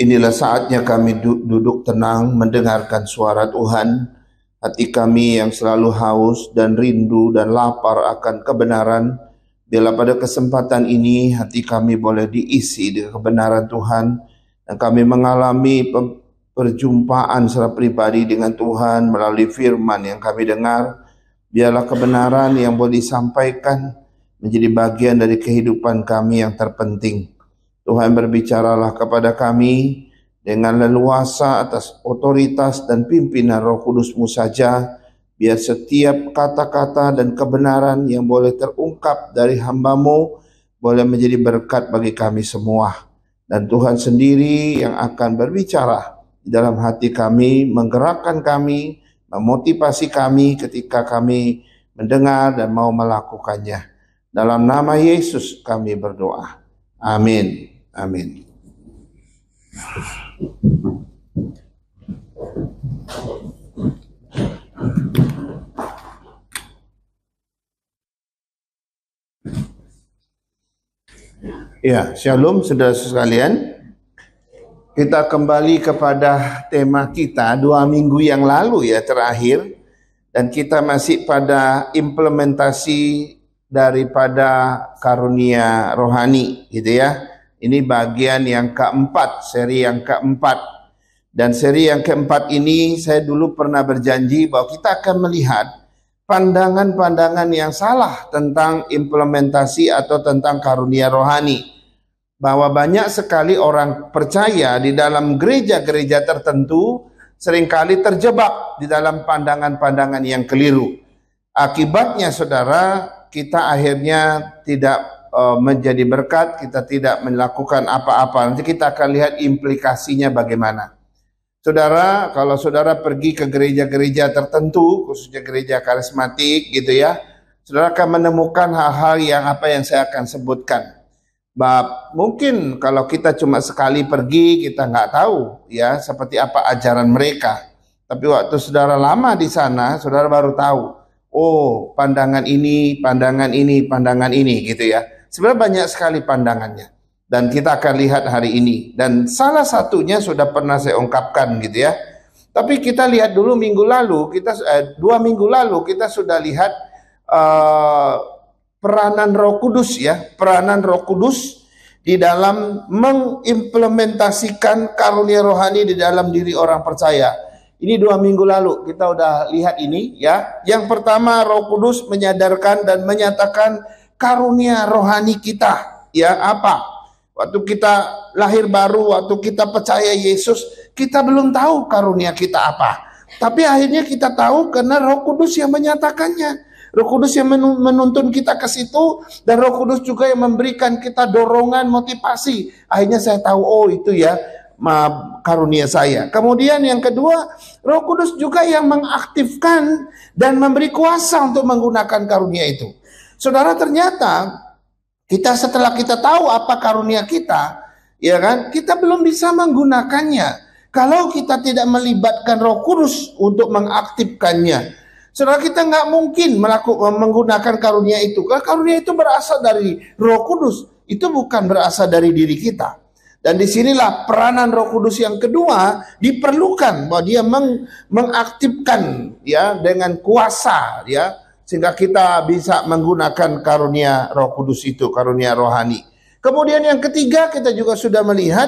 Inilah saatnya kami duduk tenang mendengarkan suara Tuhan. Hati kami yang selalu haus dan rindu dan lapar akan kebenaran, bila pada kesempatan ini hati kami boleh diisi dengan kebenaran Tuhan, dan kami mengalami perjumpaan secara pribadi dengan Tuhan melalui firman yang kami dengar. Biarlah kebenaran yang boleh disampaikan menjadi bagian dari kehidupan kami yang terpenting. Tuhan, berbicaralah kepada kami dengan leluasa atas otoritas dan pimpinan Roh Kudus-Mu saja. Biar setiap kata-kata dan kebenaran yang boleh terungkap dari hamba-Mu boleh menjadi berkat bagi kami semua. Dan Tuhan sendiri yang akan berbicara di dalam hati kami, menggerakkan kami, memotivasi kami ketika kami mendengar dan mau melakukannya. Dalam nama Yesus kami berdoa. Amin. Amin. Ya, shalom saudara sekalian. Kita kembali kepada tema kita 2 minggu yang lalu ya, terakhir. Dan kita masih pada implementasi daripada karunia rohani gitu ya. Ini bagian yang keempat, seri yang keempat. Dan seri yang keempat ini saya dulu pernah berjanji bahwa kita akan melihat pandangan-pandangan yang salah tentang implementasi atau tentang karunia rohani. Bahwa banyak sekali orang percaya di dalam gereja-gereja tertentu seringkali terjebak di dalam pandangan-pandangan yang keliru. Akibatnya saudara, kita akhirnya tidak menjadi berkat, kita tidak melakukan apa-apa. Nanti kita akan lihat implikasinya bagaimana. Saudara, kalau saudara pergi ke gereja-gereja tertentu, khususnya gereja karismatik gitu ya, saudara akan menemukan hal-hal yang apa yang saya akan sebutkan. Mungkin kalau kita cuma sekali pergi, kita nggak tahu ya seperti apa ajaran mereka. Tapi waktu saudara lama di sana, saudara baru tahu, oh pandangan ini, pandangan ini, pandangan ini gitu ya. Sebenarnya banyak sekali pandangannya. Dan kita akan lihat hari ini. Dan salah satunya sudah pernah saya ungkapkan gitu ya. Tapi kita lihat dulu minggu lalu, 2 minggu lalu kita sudah lihat peranan Roh Kudus ya. Peranan Roh Kudus di dalam mengimplementasikan karunia rohani di dalam diri orang percaya. Ini 2 minggu lalu kita udah lihat ini ya. Yang pertama, Roh Kudus menyadarkan dan menyatakan karunia rohani kita. Ya, apa? Waktu kita lahir baru, waktu kita percaya Yesus, kita belum tahu karunia kita apa. Tapi akhirnya kita tahu karena Roh Kudus yang menyatakannya. Roh Kudus yang menuntun kita ke situ, dan Roh Kudus juga yang memberikan kita dorongan, motivasi. Akhirnya saya tahu, oh itu ya karunia saya. Kemudian yang kedua, Roh Kudus juga yang mengaktifkan dan memberi kuasa untuk menggunakan karunia itu. Saudara, ternyata kita setelah kita tahu apa karunia kita, ya kan, kita belum bisa menggunakannya kalau kita tidak melibatkan Roh Kudus untuk mengaktifkannya. Saudara, kita nggak mungkin menggunakan karunia itu. Karena karunia itu berasal dari Roh Kudus, itu bukan berasal dari diri kita. Dan disinilah peranan Roh Kudus yang kedua diperlukan, bahwa dia mengaktifkan ya dengan kuasa ya, sehingga kita bisa menggunakan karunia Roh Kudus itu, karunia rohani. Kemudian yang ketiga, kita juga sudah melihat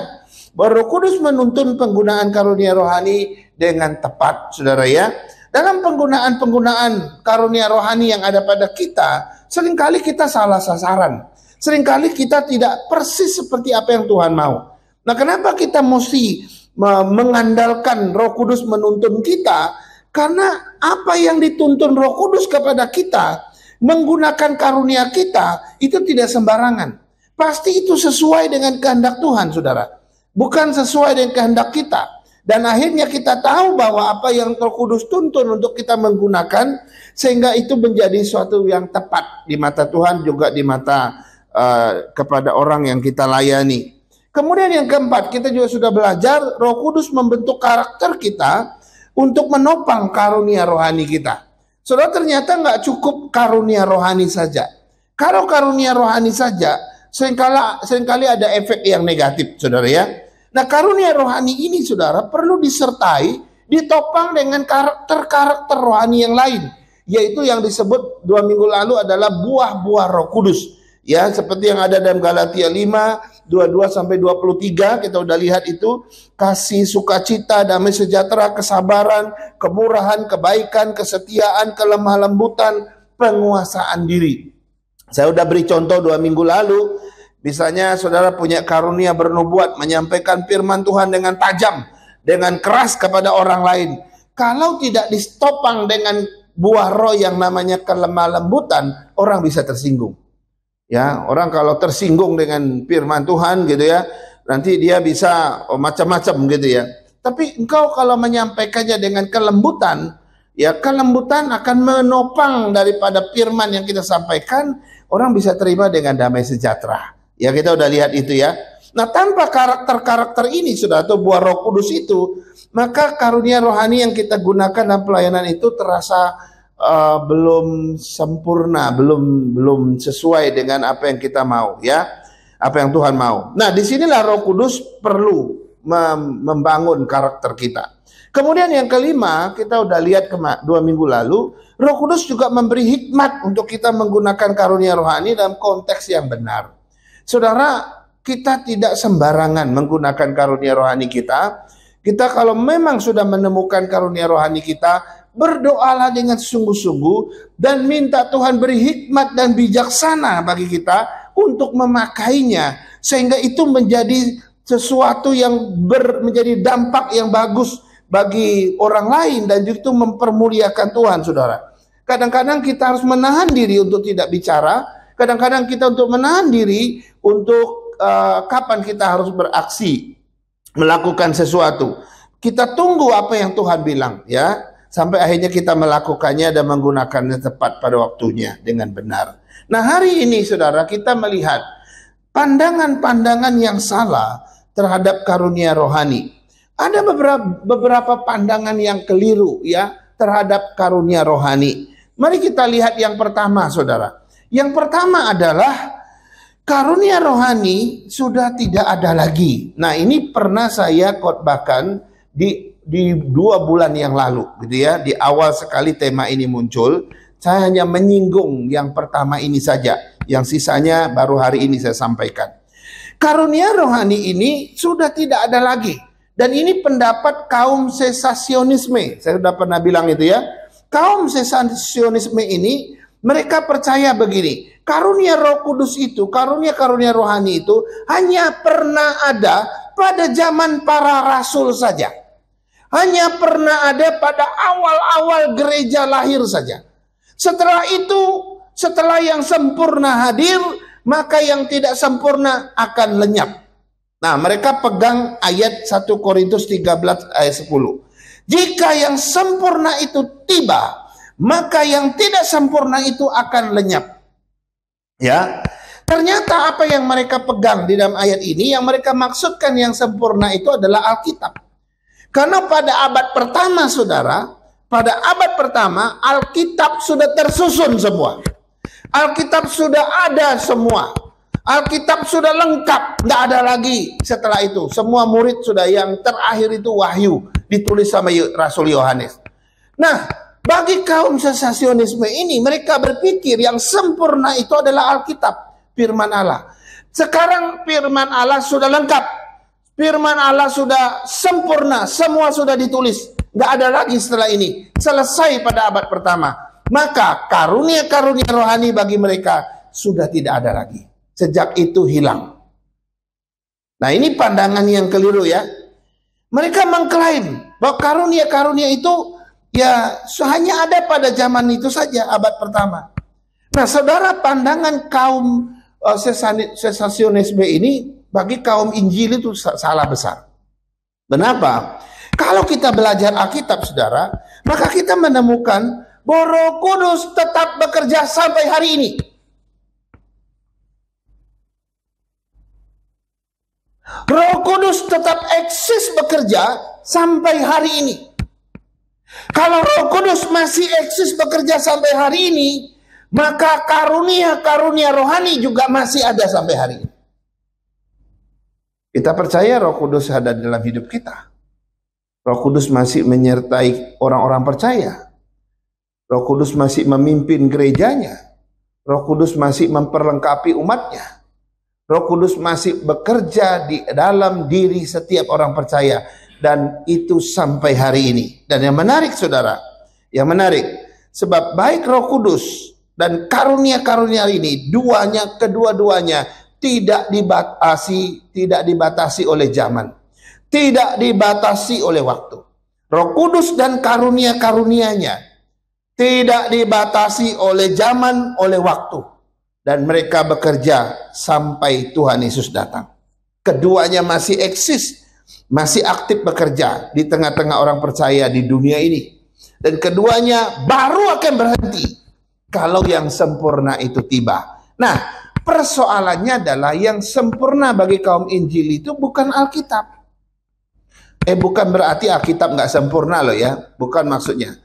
bahwa Roh Kudus menuntun penggunaan karunia rohani dengan tepat, saudara ya. Dalam penggunaan karunia rohani yang ada pada kita, seringkali kita salah sasaran. Seringkali kita tidak persis seperti apa yang Tuhan mau. Nah, kenapa kita mesti mengandalkan Roh Kudus menuntun kita? Karena apa yang dituntun Roh Kudus kepada kita, menggunakan karunia kita, itu tidak sembarangan. Pasti itu sesuai dengan kehendak Tuhan, saudara. Bukan sesuai dengan kehendak kita. Dan akhirnya kita tahu bahwa apa yang Roh Kudus tuntun untuk kita menggunakan, sehingga itu menjadi suatu yang tepat di mata Tuhan, juga di mata kepada orang yang kita layani. Kemudian yang keempat, kita juga sudah belajar Roh Kudus membentuk karakter kita untuk menopang karunia rohani kita. Saudara, ternyata nggak cukup karunia rohani saja. Kalau karunia rohani saja, seringkali ada efek yang negatif, saudara ya. Nah, karunia rohani ini saudara perlu disertai, ditopang dengan karakter-karakter rohani yang lain, yaitu yang disebut 2 minggu lalu adalah buah-buah Roh Kudus. Ya, seperti yang ada dalam Galatia 5, 22 sampai 23, kita udah lihat itu, kasih, sukacita, damai sejahtera, kesabaran, kemurahan, kebaikan, kesetiaan, kelemah lembutan, penguasaan diri. Saya udah beri contoh 2 minggu lalu. Misalnya saudara punya karunia bernubuat, menyampaikan firman Tuhan dengan tajam, dengan keras kepada orang lain. Kalau tidak ditopang dengan buah roh yang namanya kelemah lembutan, orang bisa tersinggung. Ya, orang kalau tersinggung dengan firman Tuhan gitu ya, nanti dia bisa macam-macam gitu ya. Tapi engkau kalau menyampaikannya dengan kelembutan, ya kelembutan akan menopang daripada firman yang kita sampaikan, orang bisa terima dengan damai sejahtera. Ya, kita udah lihat itu ya. Nah, tanpa karakter-karakter ini sudah, atau buah Roh Kudus itu, maka karunia rohani yang kita gunakan dalam pelayanan itu terasa belum sempurna, belum sesuai dengan apa yang kita mau ya, apa yang Tuhan mau. Nah, disinilah Roh Kudus perlu membangun karakter kita. Kemudian yang kelima, kita udah lihat 2 minggu lalu, Roh Kudus juga memberi hikmat untuk kita menggunakan karunia rohani dalam konteks yang benar. Saudara, kita tidak sembarangan menggunakan karunia rohani kita. Kita kalau memang sudah menemukan karunia rohani kita, berdoalah dengan sungguh-sungguh dan minta Tuhan beri hikmat dan bijaksana bagi kita untuk memakainya, sehingga itu menjadi sesuatu yang menjadi dampak yang bagus bagi orang lain dan itu mempermuliakan Tuhan, saudara. Kadang-kadang kita harus menahan diri untuk tidak bicara. Kadang-kadang kita untuk menahan diri untuk kapan kita harus beraksi, melakukan sesuatu. Kita tunggu apa yang Tuhan bilang ya, sampai akhirnya kita melakukannya dan menggunakannya tepat pada waktunya dengan benar. Nah, hari ini saudara, kita melihat pandangan-pandangan yang salah terhadap karunia rohani. Ada beberapa pandangan yang keliru ya terhadap karunia rohani. Mari kita lihat yang pertama, saudara. Yang pertama adalah karunia rohani sudah tidak ada lagi. Nah, ini pernah saya khotbahkan di 2 bulan yang lalu, gitu ya. Di awal sekali tema ini muncul, saya hanya menyinggung yang pertama ini saja. Yang sisanya baru hari ini saya sampaikan. Karunia rohani ini sudah tidak ada lagi. Dan ini pendapat kaum sesasionisme. Saya sudah pernah bilang itu ya. Kaum sesasionisme ini, mereka percaya begini, karunia Roh Kudus itu, karunia-karunia rohani itu hanya pernah ada pada zaman para rasul saja. Hanya pernah ada pada awal-awal gereja lahir saja. Setelah itu, setelah yang sempurna hadir, maka yang tidak sempurna akan lenyap. Nah, mereka pegang ayat 1 Korintus 13 ayat 10. Jika yang sempurna itu tiba, maka yang tidak sempurna itu akan lenyap. Ya, ternyata apa yang mereka pegang di dalam ayat ini, yang mereka maksudkan yang sempurna itu adalah Alkitab. Karena pada abad pertama, saudara, pada abad pertama Alkitab sudah tersusun semua. Alkitab sudah ada semua. Alkitab sudah lengkap, tidak ada lagi setelah itu. Semua murid sudah, yang terakhir itu Wahyu, ditulis sama Rasul Yohanes. Nah, bagi kaum sesasionisme ini, mereka berpikir yang sempurna itu adalah Alkitab, firman Allah. Sekarang firman Allah sudah lengkap, firman Allah sudah sempurna, semua sudah ditulis, nggak ada lagi setelah ini. Selesai pada abad pertama. Maka karunia-karunia rohani bagi mereka sudah tidak ada lagi. Sejak itu hilang. Nah, ini pandangan yang keliru ya. Mereka mengklaim bahwa karunia-karunia itu ya hanya ada pada zaman itu saja, abad pertama. Nah, saudara, pandangan kaum sesasionisme ini bagi kaum Injil itu salah besar. Kenapa? Kalau kita belajar Alkitab, saudara, maka kita menemukan bahwa Roh Kudus tetap bekerja sampai hari ini. Roh Kudus tetap eksis bekerja sampai hari ini. Kalau Roh Kudus masih eksis bekerja sampai hari ini, maka karunia-karunia rohani juga masih ada sampai hari ini. Kita percaya Roh Kudus ada dalam hidup kita. Roh Kudus masih menyertai orang-orang percaya. Roh Kudus masih memimpin gerejanya. Roh Kudus masih memperlengkapi umatnya. Roh Kudus masih bekerja di dalam diri setiap orang percaya. Dan itu sampai hari ini. Dan yang menarik saudara, yang menarik, sebab baik Roh Kudus dan karunia-karunia ini, kedua-duanya tidak dibatasi oleh zaman, tidak dibatasi oleh waktu. Roh Kudus dan karunia-karunianya tidak dibatasi oleh zaman, oleh waktu, dan mereka bekerja sampai Tuhan Yesus datang. Keduanya masih eksis, masih aktif bekerja di tengah-tengah orang percaya di dunia ini. Dan keduanya baru akan berhenti kalau yang sempurna itu tiba. Nah, persoalannya adalah yang sempurna bagi kaum Injil itu bukan Alkitab. Bukan berarti Alkitab nggak sempurna loh ya, bukan maksudnya.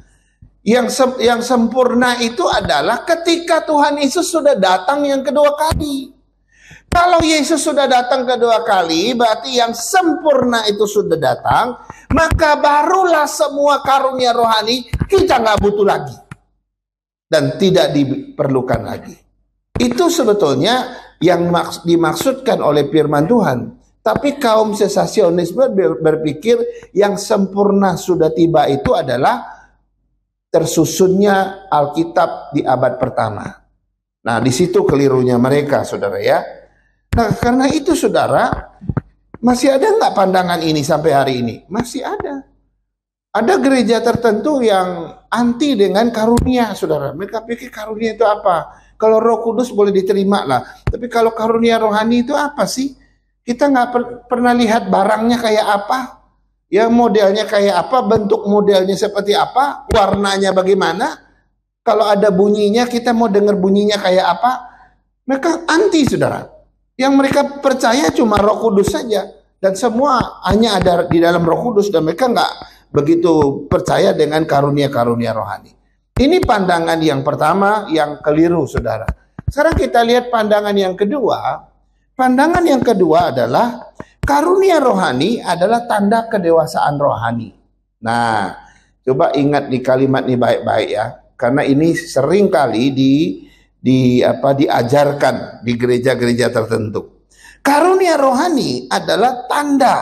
Yang sempurna itu adalah ketika Tuhan Yesus sudah datang yang kedua kali. Kalau Yesus sudah datang kedua kali, berarti yang sempurna itu sudah datang, maka barulah semua karunia rohani kita nggak butuh lagi dan tidak diperlukan lagi. Itu sebetulnya yang dimaksudkan oleh firman Tuhan. Tapi kaum sesasionisme berpikir yang sempurna sudah tiba itu adalah tersusunnya Alkitab di abad pertama. Nah, di situ kelirunya mereka, saudara ya. Nah, karena itu saudara, masih ada nggak pandangan ini sampai hari ini? Masih ada. Ada gereja tertentu yang anti dengan karunia, saudara. Mereka pikir karunia itu apa? Kalau Roh Kudus boleh diterima lah. Tapi kalau karunia rohani itu apa sih? Kita nggak pernah lihat barangnya kayak apa. Ya, modelnya kayak apa, bentuk modelnya seperti apa, warnanya bagaimana. Kalau ada bunyinya, kita mau dengar bunyinya kayak apa. Mereka anti, saudara. Yang mereka percaya cuma Roh Kudus saja, dan semua hanya ada di dalam Roh Kudus, dan mereka nggak begitu percaya dengan karunia-karunia rohani. Ini pandangan yang pertama yang keliru, saudara. Sekarang kita lihat pandangan yang kedua. Pandangan yang kedua adalah karunia rohani adalah tanda kedewasaan rohani. Nah, coba ingat di kalimat ini baik-baik ya, karena ini sering kali diajarkan di gereja-gereja tertentu. Karunia rohani adalah tanda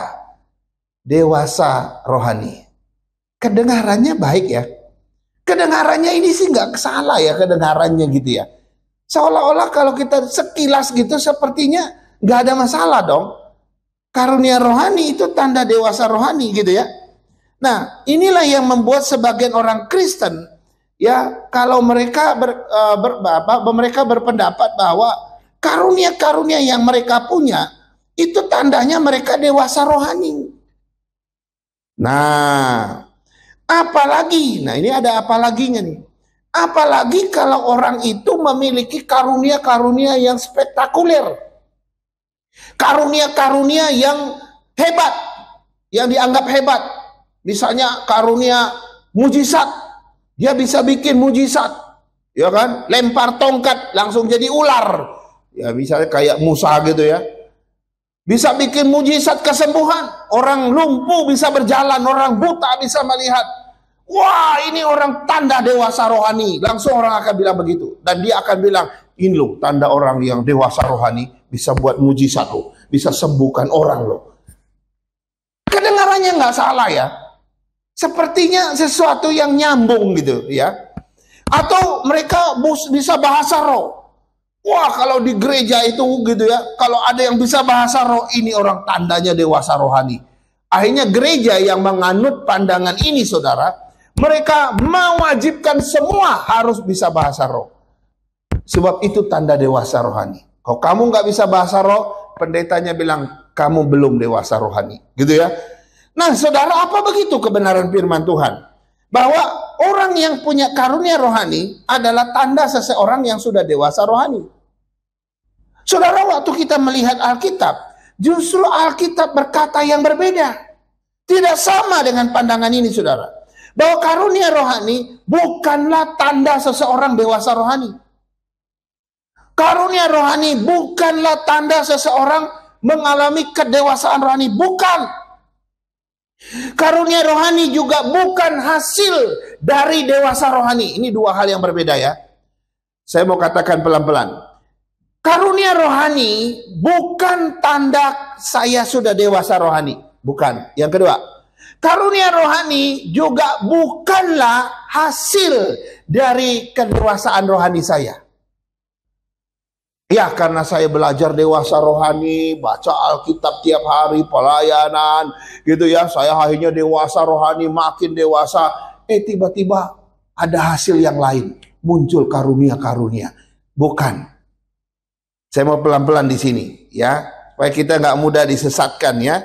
dewasa rohani. Kedengarannya baik ya. Kedengarannya ini sih nggak salah ya kedengarannya gitu ya. Seolah-olah kalau kita sekilas gitu sepertinya nggak ada masalah dong. Karunia rohani itu tanda dewasa rohani gitu ya. Nah, inilah yang membuat sebagian orang Kristen ya, kalau mereka mereka berpendapat bahwa karunia-karunia yang mereka punya itu tandanya mereka dewasa rohani. Nah, apalagi, nah ini ada apalaginya nih. Apalagi kalau orang itu memiliki karunia-karunia yang spektakuler. Karunia-karunia yang hebat, yang dianggap hebat. Misalnya karunia mujizat. Dia bisa bikin mujizat, ya kan? Lempar tongkat langsung jadi ular. Ya misalnya kayak Musa gitu ya. Bisa bikin mujizat kesembuhan. Orang lumpuh bisa berjalan, orang buta bisa melihat. Wah, ini orang tanda dewasa rohani. Langsung orang akan bilang begitu. Dan dia akan bilang, ini loh tanda orang yang dewasa rohani, bisa buat mujizat loh, bisa sembuhkan orang loh. Kedengarannya nggak salah ya. Sepertinya sesuatu yang nyambung gitu ya. Atau mereka bisa bahasa roh. Wah, kalau di gereja itu gitu ya, kalau ada yang bisa bahasa roh, ini orang tandanya dewasa rohani. Akhirnya gereja yang menganut pandangan ini, saudara, mereka mewajibkan semua harus bisa bahasa roh. Sebab itu tanda dewasa rohani. Kalau kamu nggak bisa bahasa roh, pendetanya bilang kamu belum dewasa rohani, gitu ya. Nah, saudara, apa begitu kebenaran firman Tuhan? Bahwa orang yang punya karunia rohani adalah tanda seseorang yang sudah dewasa rohani. Saudara, waktu kita melihat Alkitab, justru Alkitab berkata yang berbeda. Tidak sama dengan pandangan ini, saudara. Bahwa karunia rohani bukanlah tanda seseorang dewasa rohani. Karunia rohani bukanlah tanda seseorang mengalami kedewasaan rohani. Bukan. Karunia rohani juga bukan hasil dari dewasa rohani. Ini dua hal yang berbeda ya. Saya mau katakan pelan-pelan. Karunia rohani bukan tanda saya sudah dewasa rohani. Bukan. Yang kedua, karunia rohani juga bukanlah hasil dari kedewasaan rohani saya. Ya, karena saya belajar dewasa rohani, baca Alkitab tiap hari, pelayanan, gitu ya. Saya akhirnya dewasa rohani, makin dewasa. Tiba-tiba ada hasil yang lain, muncul karunia-karunia. Bukan. Saya mau pelan-pelan di sini, ya, supaya kita nggak mudah disesatkan, ya.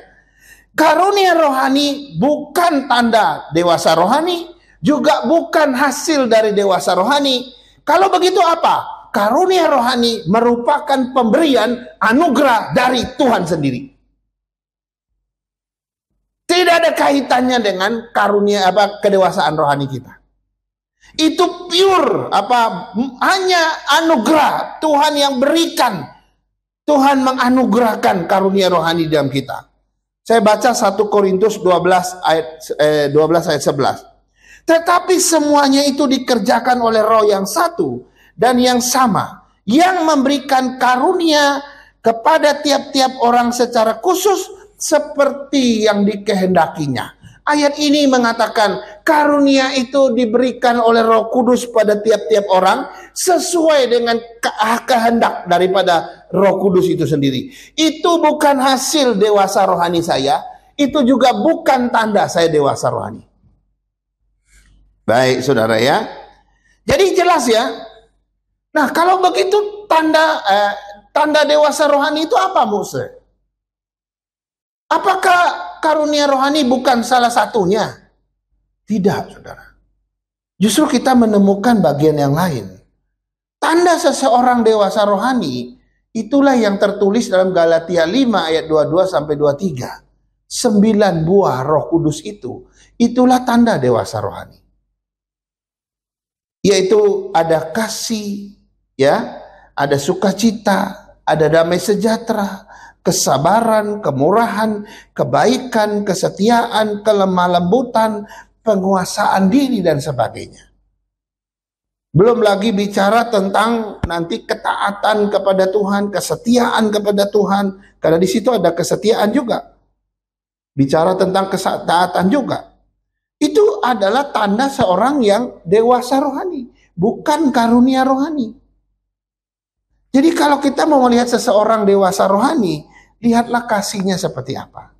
Karunia rohani bukan tanda dewasa rohani, juga bukan hasil dari dewasa rohani. Kalau begitu apa? Karunia rohani merupakan pemberian anugerah dari Tuhan sendiri. Tidak ada kaitannya dengan karunia kedewasaan rohani kita. Itu pure hanya anugerah Tuhan yang berikan. Tuhan menganugerahkan karunia rohani dalam kita. Saya baca 1 Korintus 12 ayat 11. Tetapi semuanya itu dikerjakan oleh Roh yang satu dan yang sama, yang memberikan karunia kepada tiap-tiap orang secara khusus seperti yang dikehendakinya. Ayat ini mengatakan karunia itu diberikan oleh Roh Kudus pada tiap-tiap orang sesuai dengan kehendak daripada Roh Kudus itu sendiri. Itu bukan hasil dewasa rohani saya, itu juga bukan tanda saya dewasa rohani. Baik, saudara ya. Jadi jelas ya. Nah, kalau begitu tanda dewasa rohani itu apa, Musa? Apakah karunia rohani bukan salah satunya? Tidak, saudara. Justru kita menemukan bagian yang lain. Tanda seseorang dewasa rohani, itulah yang tertulis dalam Galatia 5 ayat 22 sampai 23. 9 buah Roh Kudus itulah tanda dewasa rohani. Yaitu ada kasih, ya, ada sukacita, ada damai sejahtera, kesabaran, kemurahan, kebaikan, kesetiaan, kelemah lembutan, penguasaan diri dan sebagainya. Belum lagi bicara tentang nanti ketaatan kepada Tuhan, kesetiaan kepada Tuhan, karena di situ ada kesetiaan juga. Bicara tentang ketaatan juga. Itu adalah tanda seorang yang dewasa rohani, bukan karunia rohani. Jadi kalau kita mau melihat seseorang dewasa rohani, lihatlah kasihnya seperti apa.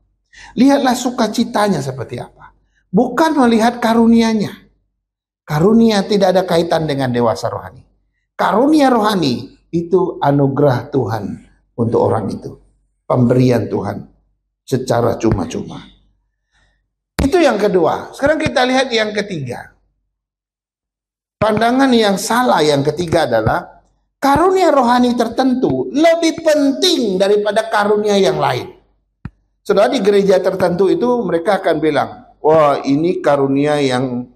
Lihatlah sukacitanya seperti apa. Bukan melihat karunianya. Karunia tidak ada kaitan dengan dewasa rohani. Karunia rohani itu anugerah Tuhan untuk orang itu. Pemberian Tuhan secara cuma-cuma. Itu yang kedua. Sekarang kita lihat yang ketiga. Pandangan yang salah yang ketiga adalah karunia rohani tertentu lebih penting daripada karunia yang lain. Saudara, di gereja tertentu itu mereka akan bilang, wah, ini karunia yang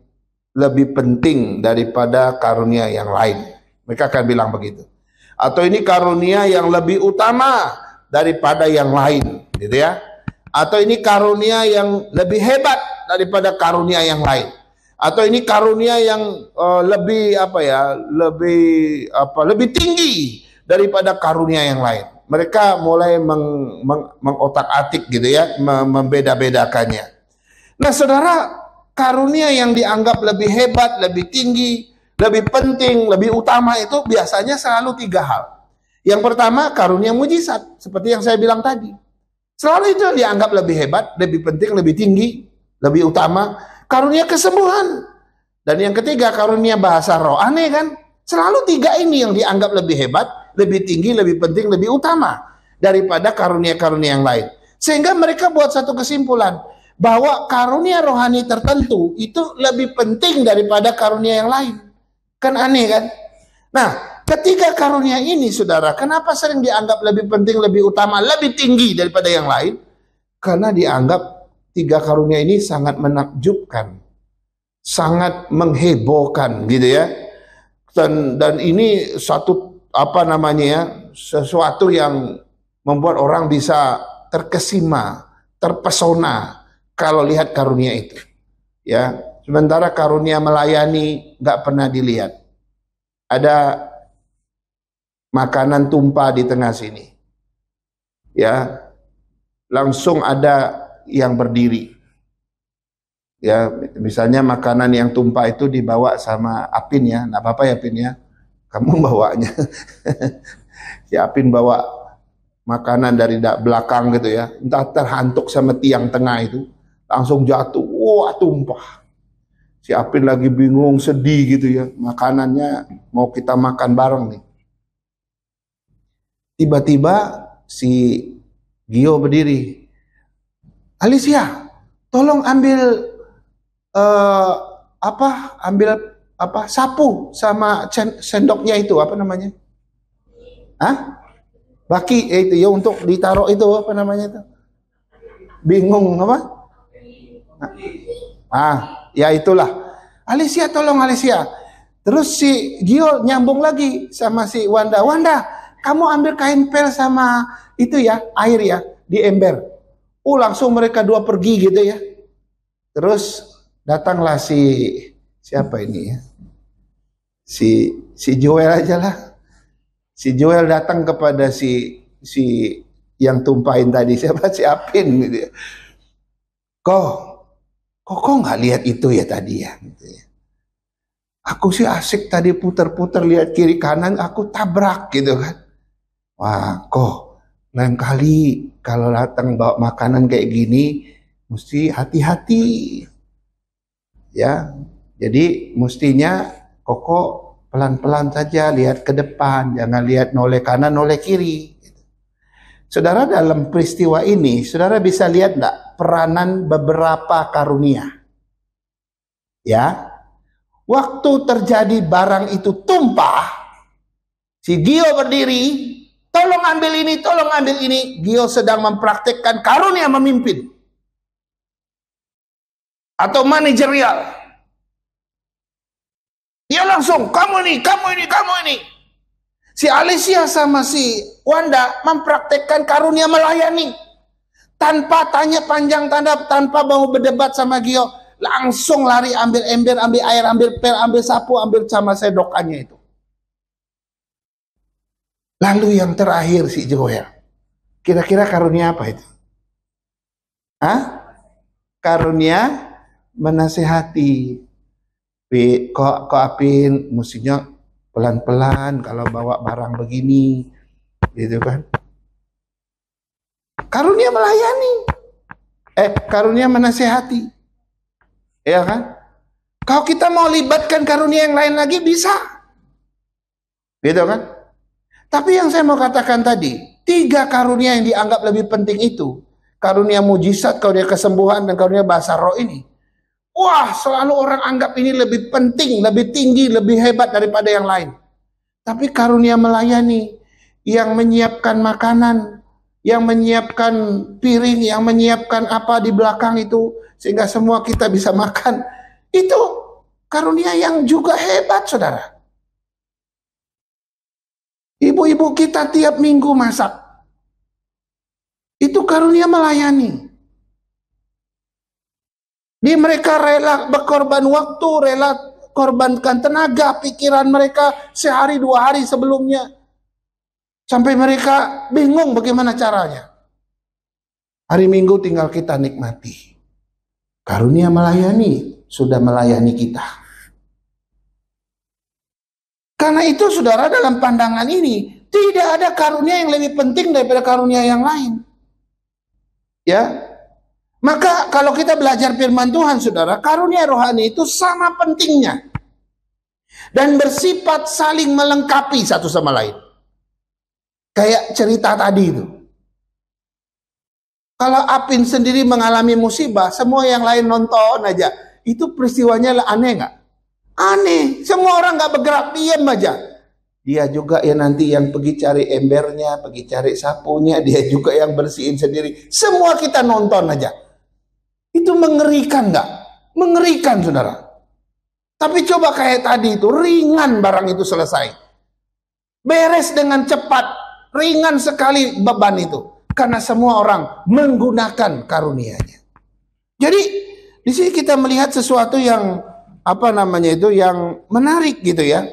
lebih penting daripada karunia yang lain. Mereka akan bilang begitu. Atau ini karunia yang lebih utama daripada yang lain, gitu ya. Atau ini karunia yang lebih hebat daripada karunia yang lain. Atau ini karunia yang lebih lebih tinggi daripada karunia yang lain. Mereka mulai mengotak-atik gitu ya, membeda-bedakannya. Nah, saudara, karunia yang dianggap lebih hebat, lebih tinggi, lebih penting, lebih utama itu biasanya selalu 3 hal. Yang pertama, karunia mujizat, seperti yang saya bilang tadi. Selalu itu dianggap lebih hebat, lebih penting, lebih tinggi, lebih utama. Karunia kesembuhan. Dan yang ketiga, karunia bahasa roh. Aneh kan? Selalu 3 ini yang dianggap lebih hebat, lebih tinggi, lebih penting, lebih utama daripada karunia-karunia yang lain. Sehingga mereka buat satu kesimpulan, bahwa karunia rohani tertentu itu lebih penting daripada karunia yang lain. Kan aneh kan? Nah, ketiga karunia ini, saudara, kenapa sering dianggap lebih penting, lebih utama, lebih tinggi daripada yang lain? Karena dianggap 3 karunia ini sangat menakjubkan, sangat menghebohkan, gitu ya. Dan ini satu sesuatu yang membuat orang bisa terkesima, terpesona kalau lihat karunia itu. Ya, sementara karunia melayani nggak pernah dilihat. Ada makanan tumpah di tengah sini. Ya, langsung ada yang berdiri. Ya, misalnya makanan yang tumpah itu dibawa sama Apin ya, nggak apa-apa ya Pin ya, kamu bawanya. Si Apin bawa makanan dari belakang gitu ya, entah terhantuk sama tiang tengah itu, langsung jatuh, wah tumpah. Si Apin lagi bingung, sedih gitu ya, makanannya mau kita makan bareng nih. Tiba-tiba si Gio berdiri, Alicia, tolong ambil sapu sama sendoknya itu apa namanya? Hah? Baki itu ya untuk ditaruh itu apa namanya itu? Bingung apa? Ya itulah. Alicia tolong Alicia. Terus si Gio nyambung lagi sama si Wanda. Wanda, kamu ambil kain pel sama itu ya, air ya di ember. Langsung mereka dua pergi gitu ya. Terus datanglah siapa ini ya? Si Joel aja lah. Si Joel datang kepada si yang tumpahin tadi, siapa, si Apin gitu ya. Kok nggak lihat itu ya tadi ya? Gitu ya. Aku sih asik tadi puter-puter lihat kiri kanan, aku tabrak gitu kan. Wah, lain kali kalau datang bawa makanan kayak gini, mesti hati-hati. Ya, jadi mestinya Koko pelan-pelan saja lihat ke depan, jangan lihat noleh kanan, noleh kiri. Saudara, dalam peristiwa ini, saudara bisa lihat enggak peranan beberapa karunia? Ya, waktu terjadi barang itu tumpah, si Gio berdiri, tolong ambil ini, tolong ambil ini. Gio sedang mempraktekkan karunia memimpin atau manajerial. Dia langsung, kamu ini. Si Alicia sama si Wanda mempraktekkan karunia melayani. Tanpa tanya panjang tanda, tanpa mau berdebat sama Gio, langsung lari ambil ember, ambil air, ambil pel, ambil sapu, ambil sama sedokannya itu. Lalu yang terakhir si Joel. Kira-kira karunia apa itu? Karunia menasehati. Kok Apin mestinya pelan-pelan kalau bawa barang begini, gitu kan? Karunia melayani, karunia menasehati, ya kan? Kalau kita mau libatkan karunia yang lain lagi bisa, gitu kan? Tapi yang saya mau katakan tadi, 3 karunia yang dianggap lebih penting itu, karunia mujizat, karunia kesembuhan, dan karunia bahasa roh ini. Wah, selalu orang anggap ini lebih penting, lebih tinggi, lebih hebat daripada yang lain. Tapi karunia melayani, yang menyiapkan makanan, yang menyiapkan piring, yang menyiapkan apa di belakang itu, sehingga semua kita bisa makan, itu karunia yang juga hebat, saudara. Ibu-ibu kita tiap minggu masak, itu karunia melayani. Mereka rela berkorban waktu, rela korbankan tenaga, pikiran mereka sehari 2 hari sebelumnya. Sampai mereka bingung bagaimana caranya. Hari Minggu tinggal kita nikmati. Karunia melayani sudah melayani kita. Karena itu saudara, dalam pandangan ini tidak ada karunia yang lebih penting daripada karunia yang lain. Ya. Maka kalau kita belajar firman Tuhan, saudara, karunia rohani itu sama pentingnya dan bersifat saling melengkapi satu sama lain. Kayak cerita tadi itu. Kalau Apin sendiri mengalami musibah, semua yang lain nonton aja. Itu peristiwanya aneh nggak? Aneh. Semua orang nggak bergerak, diam aja. Dia juga ya nanti yang pergi cari embernya, pergi cari sapunya, dia juga yang bersihin sendiri. Semua kita nonton aja. Itu mengerikan nggak? Mengerikan, saudara. Tapi coba kayak tadi itu, ringan barang itu selesai. Beres dengan cepat, ringan sekali beban itu. Karena semua orang menggunakan karunia-Nya. Jadi di sini kita melihat sesuatu yang yang menarik gitu ya.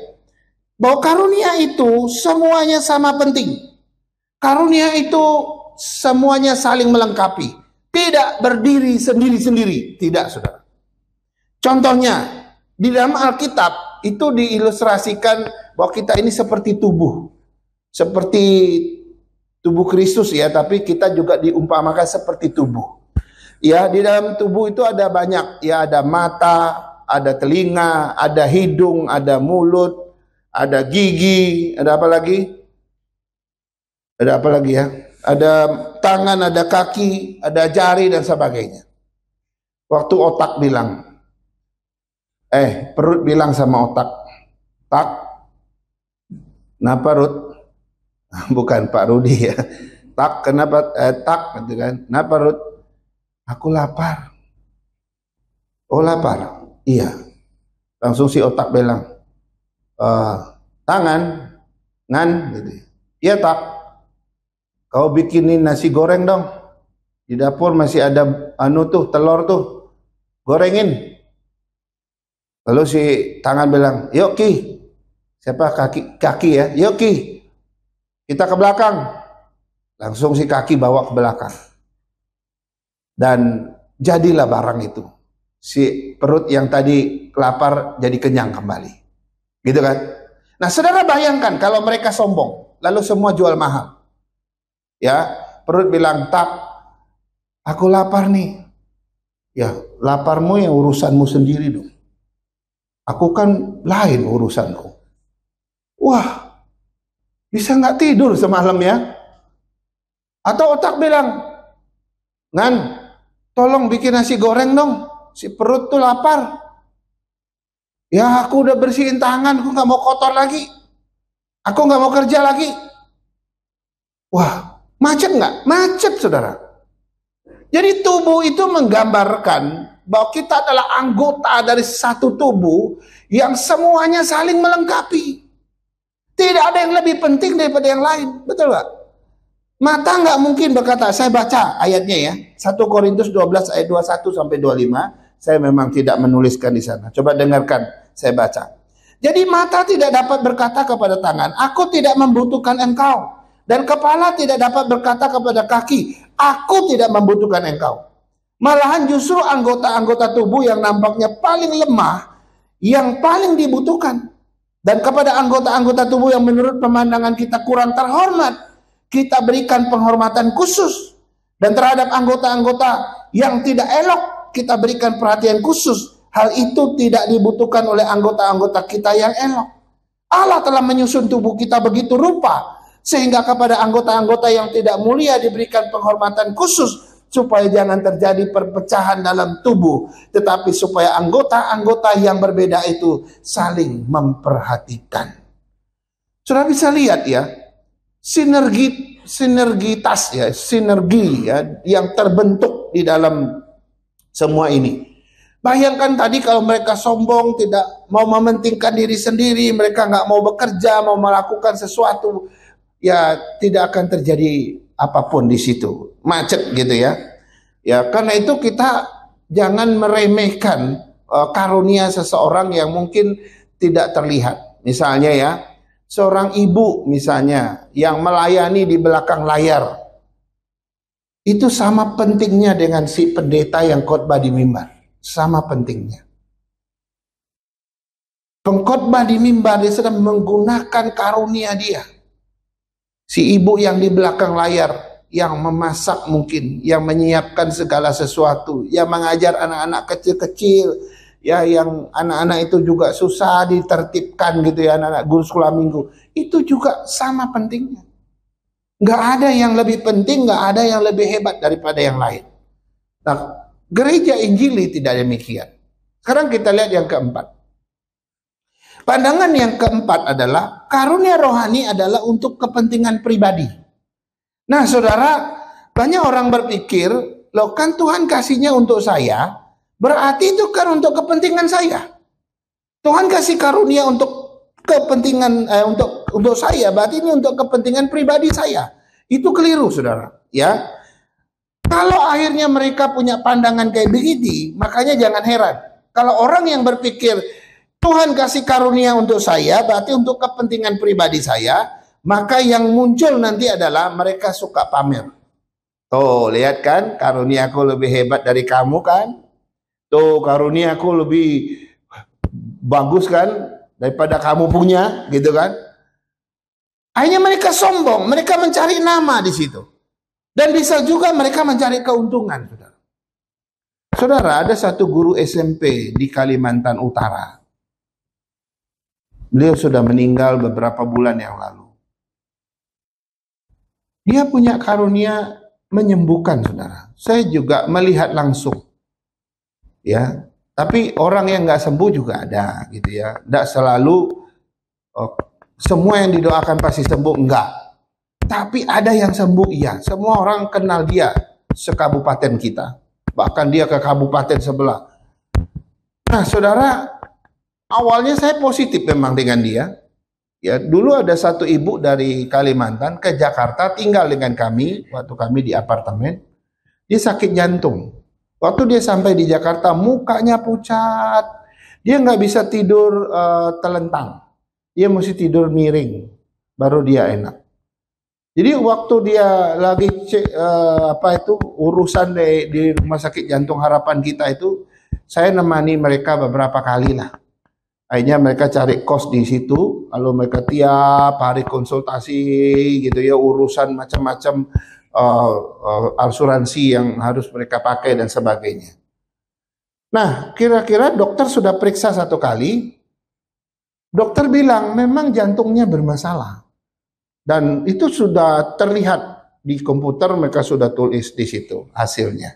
Bahwa karunia itu semuanya sama penting. Karunia itu semuanya saling melengkapi. Tidak berdiri sendiri-sendiri. Tidak, saudara. Contohnya, di dalam Alkitab itu diilustrasikan bahwa kita ini seperti tubuh. Seperti tubuh Kristus ya, tapi kita juga diumpamakan seperti tubuh. Ya, di dalam tubuh itu ada banyak. Ya, ada mata, ada telinga, ada hidung, ada mulut, ada gigi, ada apa lagi? Ada apa lagi ya? Ada tangan, ada kaki, ada jari dan sebagainya. Waktu otak bilang, perut bilang sama otak, tak, kenapa Rut? Bukan Pak Rudi ya. Tak, kenapa? Tak, gitu kan? Kenapa Rut? Aku lapar. Oh lapar? Iya. Langsung si otak bilang, tangan, ngan, gitu. Iya tak. Kau bikinin nasi goreng dong. Di dapur masih ada telur tuh. Gorengin. Lalu si tangan bilang, yuk Ki. Siapa kaki ya? Yuk Ki. Kita ke belakang. Langsung si kaki bawa ke belakang. Dan jadilah barang itu. Si perut yang tadi lapar jadi kenyang kembali. Gitu kan? Nah, saudara bayangkan kalau mereka sombong. Lalu semua jual mahal. Ya, perut bilang, tak, aku lapar nih. Ya, laparmu yang urusanmu sendiri dong. Aku kan lain urusanku. Wah, bisa nggak tidur semalam ya? Atau otak bilang, Ngan, tolong bikin nasi goreng dong. Si perut tuh lapar. Ya aku udah bersihin tangan, aku nggak mau kotor lagi. Aku nggak mau kerja lagi. Wah, macet nggak? Macet, saudara. Jadi tubuh itu menggambarkan bahwa kita adalah anggota dari satu tubuh yang semuanya saling melengkapi. Tidak ada yang lebih penting daripada yang lain. Betul nggak? Mata nggak mungkin berkata, saya baca ayatnya ya. 1 Korintus 12 ayat 21 sampai 25. Saya memang tidak menuliskan di sana. Coba dengarkan, saya baca. Jadi mata tidak dapat berkata kepada tangan, aku tidak membutuhkan engkau. Dan kepala tidak dapat berkata kepada kaki, aku tidak membutuhkan engkau. Malahan justru anggota-anggota tubuh yang nampaknya paling lemah, yang paling dibutuhkan. Dan kepada anggota-anggota tubuh yang menurut pemandangan kita kurang terhormat, kita berikan penghormatan khusus. Dan terhadap anggota-anggota yang tidak elok, kita berikan perhatian khusus. Hal itu tidak dibutuhkan oleh anggota-anggota kita yang elok. Allah telah menyusun tubuh kita begitu rupa, sehingga kepada anggota-anggota yang tidak mulia diberikan penghormatan khusus, supaya jangan terjadi perpecahan dalam tubuh, tetapi supaya anggota-anggota yang berbeda itu saling memperhatikan. Sudah bisa lihat ya, sinergi yang terbentuk di dalam semua ini. Bayangkan tadi kalau mereka sombong, tidak mau mementingkan diri sendiri, mereka nggak mau bekerja, mau melakukan sesuatu, ya tidak akan terjadi apapun di situ, macet gitu ya. Ya karena itu kita jangan meremehkan karunia seseorang yang mungkin tidak terlihat. Misalnya ya, seorang ibu misalnya yang melayani di belakang layar, itu sama pentingnya dengan si pendeta yang khotbah di mimbar. Sama pentingnya. Pengkhotbah di mimbar dia sedang menggunakan karunia dia. Si ibu yang di belakang layar, yang memasak mungkin, yang menyiapkan segala sesuatu, yang mengajar anak-anak kecil-kecil, ya yang anak-anak itu juga susah ditertibkan gitu ya, anak-anak guru sekolah minggu. Itu juga sama pentingnya. Nggak ada yang lebih penting, nggak ada yang lebih hebat daripada yang lain. Nah, gereja Injili tidak demikian. Sekarang kita lihat yang keempat. Pandangan yang keempat adalah karunia rohani adalah untuk kepentingan pribadi. Nah saudara, banyak orang berpikir, loh kan Tuhan kasihnya untuk saya, berarti itu kan untuk kepentingan saya. Tuhan kasih karunia untuk kepentingan, untuk untuk saya, berarti ini untuk kepentingan pribadi saya. Itu keliru, saudara. Ya, kalau akhirnya mereka punya pandangan kayak begini, makanya jangan heran. Kalau orang yang berpikir Tuhan kasih karunia untuk saya, berarti untuk kepentingan pribadi saya, maka yang muncul nanti adalah mereka suka pamer. Tuh, lihat kan, karuniaku lebih hebat dari kamu kan? Tuh, karuniaku lebih bagus kan daripada kamu punya, gitu kan? Akhirnya mereka sombong, mereka mencari nama di situ. Dan bisa juga mereka mencari keuntungan, saudara. Saudara, ada satu guru SMP di Kalimantan Utara. Beliau sudah meninggal beberapa bulan yang lalu. Dia punya karunia menyembuhkan, saudara. Saya juga melihat langsung. Ya, tapi orang yang nggak sembuh juga ada, gitu ya. Nggak selalu semua yang didoakan pasti sembuh, enggak. Tapi ada yang sembuh, iya. Semua orang kenal dia sekabupaten kita. Bahkan dia ke kabupaten sebelah. Nah, saudara, awalnya saya positif memang dengan dia. Ya, dulu ada satu ibu dari Kalimantan ke Jakarta tinggal dengan kami waktu kami di apartemen. Dia sakit jantung. Waktu dia sampai di Jakarta, mukanya pucat. Dia nggak bisa tidur telentang. Dia mesti tidur miring, baru dia enak. Jadi waktu dia lagi cek urusan di Rumah Sakit Jantung Harapan kita itu, saya nemani mereka beberapa kali lah. Akhirnya mereka cari kos di situ, lalu mereka tiap hari konsultasi gitu ya, urusan macam-macam asuransi yang harus mereka pakai dan sebagainya. Nah, kira-kira dokter sudah periksa satu kali, dokter bilang memang jantungnya bermasalah. Dan itu sudah terlihat di komputer, mereka sudah tulis di situ hasilnya.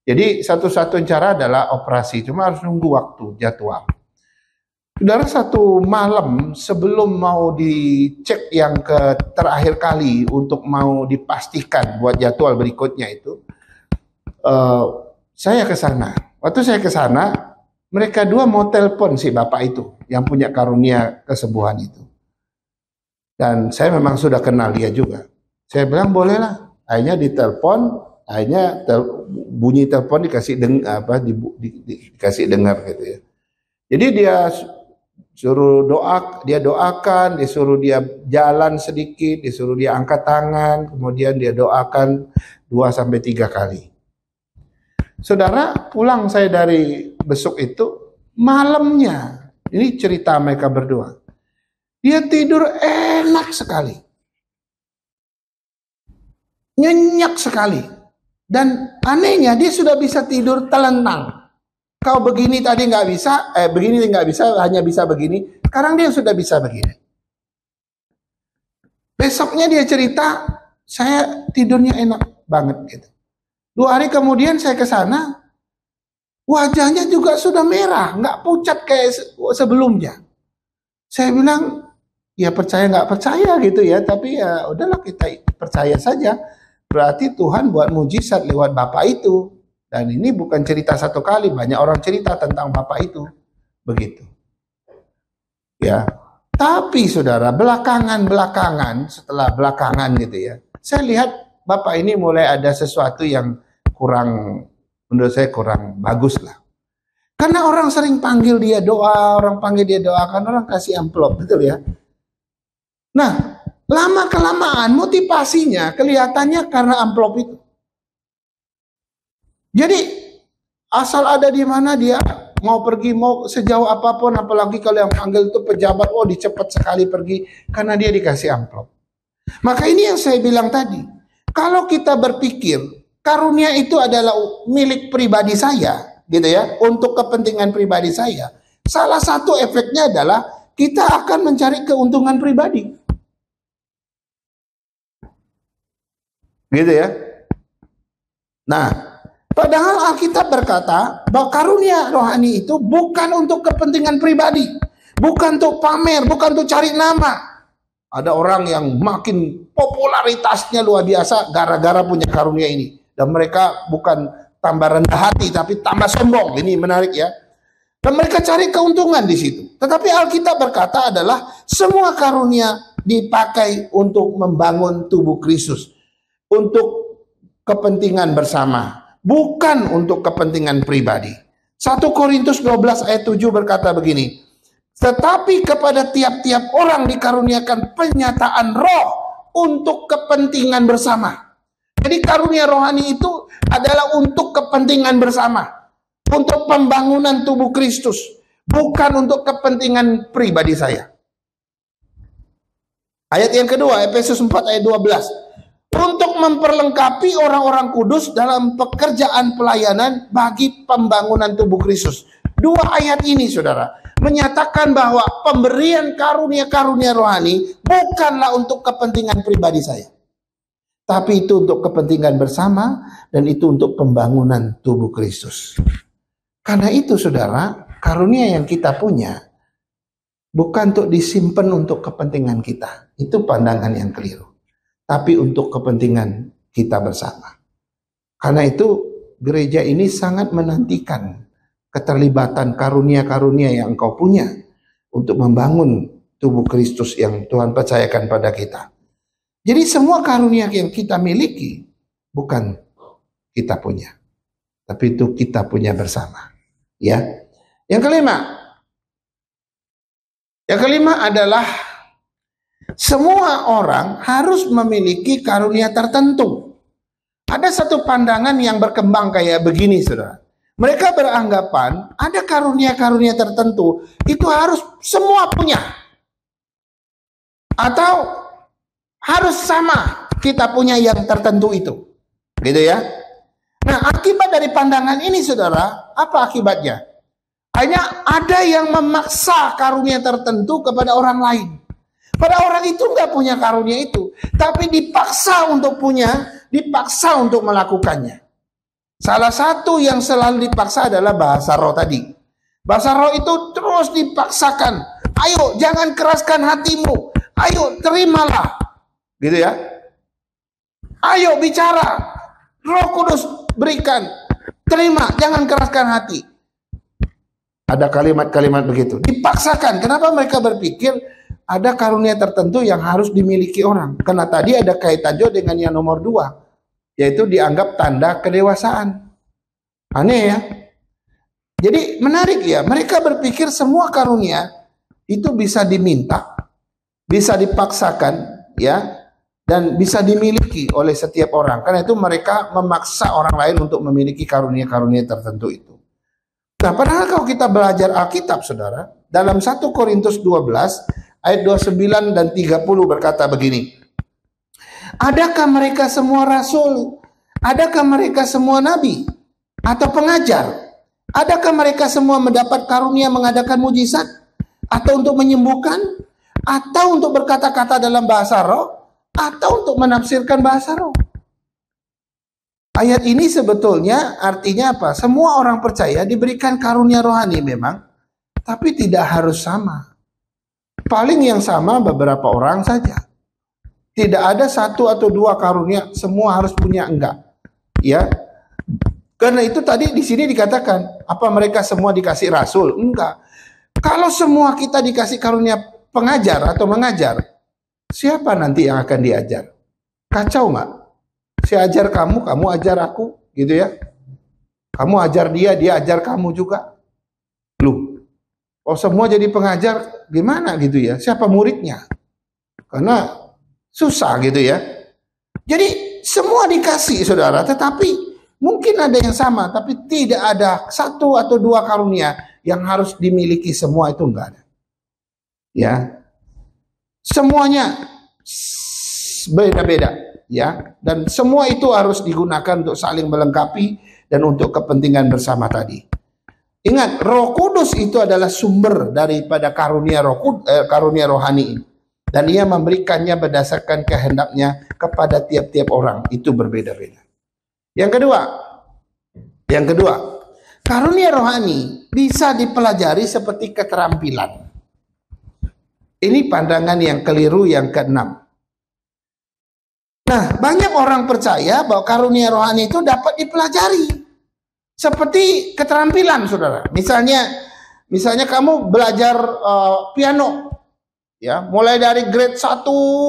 Jadi satu-satunya cara adalah operasi, cuma harus nunggu waktu, jadwal. Saudara, satu malam sebelum mau dicek yang terakhir kali untuk mau dipastikan buat jadwal berikutnya itu, saya ke sana. Waktu saya ke sana, mereka dua mau telepon si bapak itu yang punya karunia kesembuhan itu. Dan saya memang sudah kenal dia juga. Saya bilang bolehlah. Akhirnya ditelepon, akhirnya bunyi telepon dikasih dikasih dengar gitu ya. Jadi dia suruh dia doakan, disuruh dia jalan sedikit, disuruh dia angkat tangan, kemudian dia doakan 2-3 kali. Saudara, pulang saya dari besuk itu, malamnya, ini cerita mereka berdua, dia tidur enak sekali, nyenyak sekali, dan anehnya dia sudah bisa tidur telentang. Kau begini tadi nggak bisa, begini nggak bisa, hanya bisa begini. Sekarang dia sudah bisa begini. Besoknya dia cerita, saya tidurnya enak banget gitu. 2 hari kemudian saya ke sana, wajahnya juga sudah merah, nggak pucat kayak sebelumnya. Saya bilang, ya percaya nggak percaya gitu ya, tapi ya udahlah kita percaya saja. Berarti Tuhan buat mujizat lewat Bapak itu. Dan ini bukan cerita satu kali, banyak orang cerita tentang bapak itu. Begitu. Ya. Tapi saudara, belakangan, setelah belakangan gitu ya, saya lihat bapak ini mulai ada sesuatu yang menurut saya kurang bagus lah. Karena orang sering panggil dia doa, orang panggil dia doakan, orang kasih amplop, betul ya. Nah, lama-kelamaan motivasinya kelihatannya karena amplop itu. Jadi asal ada di mana dia mau pergi, mau sejauh apapun, apalagi kalau yang panggil itu pejabat, oh dicepat sekali pergi karena dia dikasih amplop. Maka ini yang saya bilang tadi, kalau kita berpikir karunia itu adalah milik pribadi saya, gitu ya, untuk kepentingan pribadi saya, salah satu efeknya adalah kita akan mencari keuntungan pribadi, gitu ya. Nah, padahal Alkitab berkata bahwa karunia rohani itu bukan untuk kepentingan pribadi, bukan untuk pamer, bukan untuk cari nama. Ada orang yang makin popularitasnya luar biasa gara-gara punya karunia ini. Dan mereka bukan tambah rendah hati, tapi tambah sombong. Ini menarik ya. Dan mereka cari keuntungan di situ. Tetapi Alkitab berkata adalah semua karunia dipakai untuk membangun tubuh Kristus, untuk kepentingan bersama, bukan untuk kepentingan pribadi. 1 Korintus 12 ayat 7 berkata begini, tetapi kepada tiap-tiap orang dikaruniakan penyataan roh untuk kepentingan bersama. Jadi karunia rohani itu adalah untuk kepentingan bersama, untuk pembangunan tubuh Kristus, bukan untuk kepentingan pribadi saya. Ayat yang kedua, Efesus 4 ayat 12. Untuk memperlengkapi orang-orang kudus dalam pekerjaan pelayanan bagi pembangunan tubuh Kristus. Dua ayat ini, saudara, menyatakan bahwa pemberian karunia-karunia rohani bukanlah untuk kepentingan pribadi saya, tapi itu untuk kepentingan bersama, dan itu untuk pembangunan tubuh Kristus. Karena itu, saudara, karunia yang kita punya bukan untuk disimpan untuk kepentingan kita. Itu pandangan yang keliru. Tapi untuk kepentingan kita bersama. Karena itu gereja ini sangat menantikan keterlibatan karunia-karunia yang engkau punya untuk membangun tubuh Kristus yang Tuhan percayakan pada kita. Jadi semua karunia yang kita miliki bukan kita punya, tapi itu kita punya bersama. Ya. Yang kelima adalah semua orang harus memiliki karunia tertentu. Ada satu pandangan yang berkembang kayak begini, saudara. Mereka beranggapan ada karunia-karunia tertentu itu harus semua punya, atau harus sama kita punya yang tertentu itu, gitu ya. Nah, akibat dari pandangan ini, saudara, apa akibatnya? Hanya ada yang memaksa karunia tertentu kepada orang lain. Pada orang itu nggak punya karunia itu, tapi dipaksa untuk punya, dipaksa untuk melakukannya. Salah satu yang selalu dipaksa adalah bahasa roh tadi. Bahasa roh itu terus dipaksakan. Ayo, jangan keraskan hatimu. Ayo, terimalah. Gitu ya. Ayo, bicara. Roh Kudus berikan. Terima, jangan keraskan hati. Ada kalimat-kalimat begitu. Dipaksakan. Kenapa mereka berpikir ada karunia tertentu yang harus dimiliki orang? Karena tadi ada kaitan juga dengan yang nomor 2, yaitu dianggap tanda kedewasaan. Aneh ya. Jadi menarik ya, mereka berpikir semua karunia itu bisa diminta, bisa dipaksakan ya, dan bisa dimiliki oleh setiap orang. Karena itu mereka memaksa orang lain untuk memiliki karunia-karunia tertentu itu. Nah, padahal kalau kita belajar Alkitab, saudara, dalam 1 Korintus 12 ayat 29 dan 30 berkata begini. Adakah mereka semua rasul? Adakah mereka semua nabi? Atau pengajar? Adakah mereka semua mendapat karunia mengadakan mujizat? Atau untuk menyembuhkan? Atau untuk berkata-kata dalam bahasa roh? Atau untuk menafsirkan bahasa roh? Ayat ini sebetulnya artinya apa? Semua orang percaya diberikan karunia rohani memang, tapi tidak harus sama. Paling yang sama beberapa orang saja. Tidak ada 1 atau 2 karunia semua harus punya, enggak. Ya. Karena itu tadi di sini dikatakan, apa mereka semua dikasih rasul? Enggak. Kalau semua kita dikasih karunia pengajar atau mengajar, siapa nanti yang akan diajar? Kacau enggak? Saya ajar kamu, kamu ajar aku, gitu ya. Kamu ajar dia, dia ajar kamu juga. Loh, oh semua jadi pengajar, gimana gitu ya? Siapa muridnya? Karena susah gitu ya. Jadi semua dikasih, saudara, tetapi mungkin ada yang sama, tapi tidak ada 1 atau 2 karunia yang harus dimiliki semua, itu enggak ada. Ya. Semuanya beda-beda. Ya, dan semua itu harus digunakan untuk saling melengkapi dan untuk kepentingan bersama tadi. Ingat, Roh Kudus itu adalah sumber daripada karunia karunia rohani ini, dan Ia memberikannya berdasarkan kehendaknya kepada tiap-tiap orang. Itu berbeda-beda. Yang kedua, karunia rohani bisa dipelajari seperti keterampilan. Ini pandangan yang keliru yang ke-6. Nah, banyak orang percaya bahwa karunia rohani itu dapat dipelajari seperti keterampilan, saudara. Misalnya kamu belajar piano, Ya, mulai dari grade 1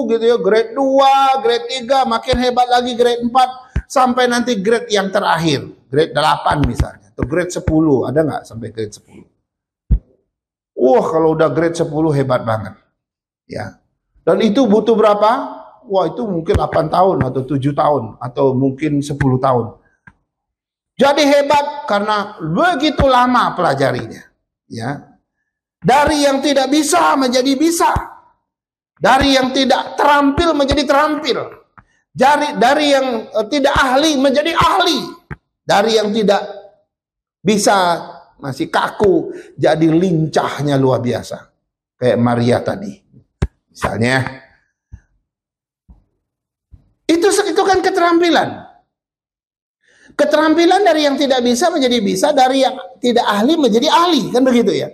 gitu ya, grade 2, grade 3, makin hebat lagi grade 4 sampai nanti grade yang terakhir, grade 8 misalnya, atau grade 10, ada nggak sampai grade 10? Wah, kalau udah grade 10 hebat banget. Ya. Dan itu butuh berapa? Wah, itu mungkin 8 tahun atau 7 tahun atau mungkin 10 tahun. Jadi hebat karena begitu lama pelajarinya. Ya. Dari yang tidak bisa menjadi bisa. Dari yang tidak terampil menjadi terampil. Dari yang tidak ahli menjadi ahli. Dari yang tidak bisa, masih kaku, jadi lincahnya luar biasa. Kayak Maria tadi. Misalnya. Itu kan keterampilan. Keterampilan dari yang tidak bisa menjadi bisa, dari yang tidak ahli menjadi ahli. Kan begitu ya.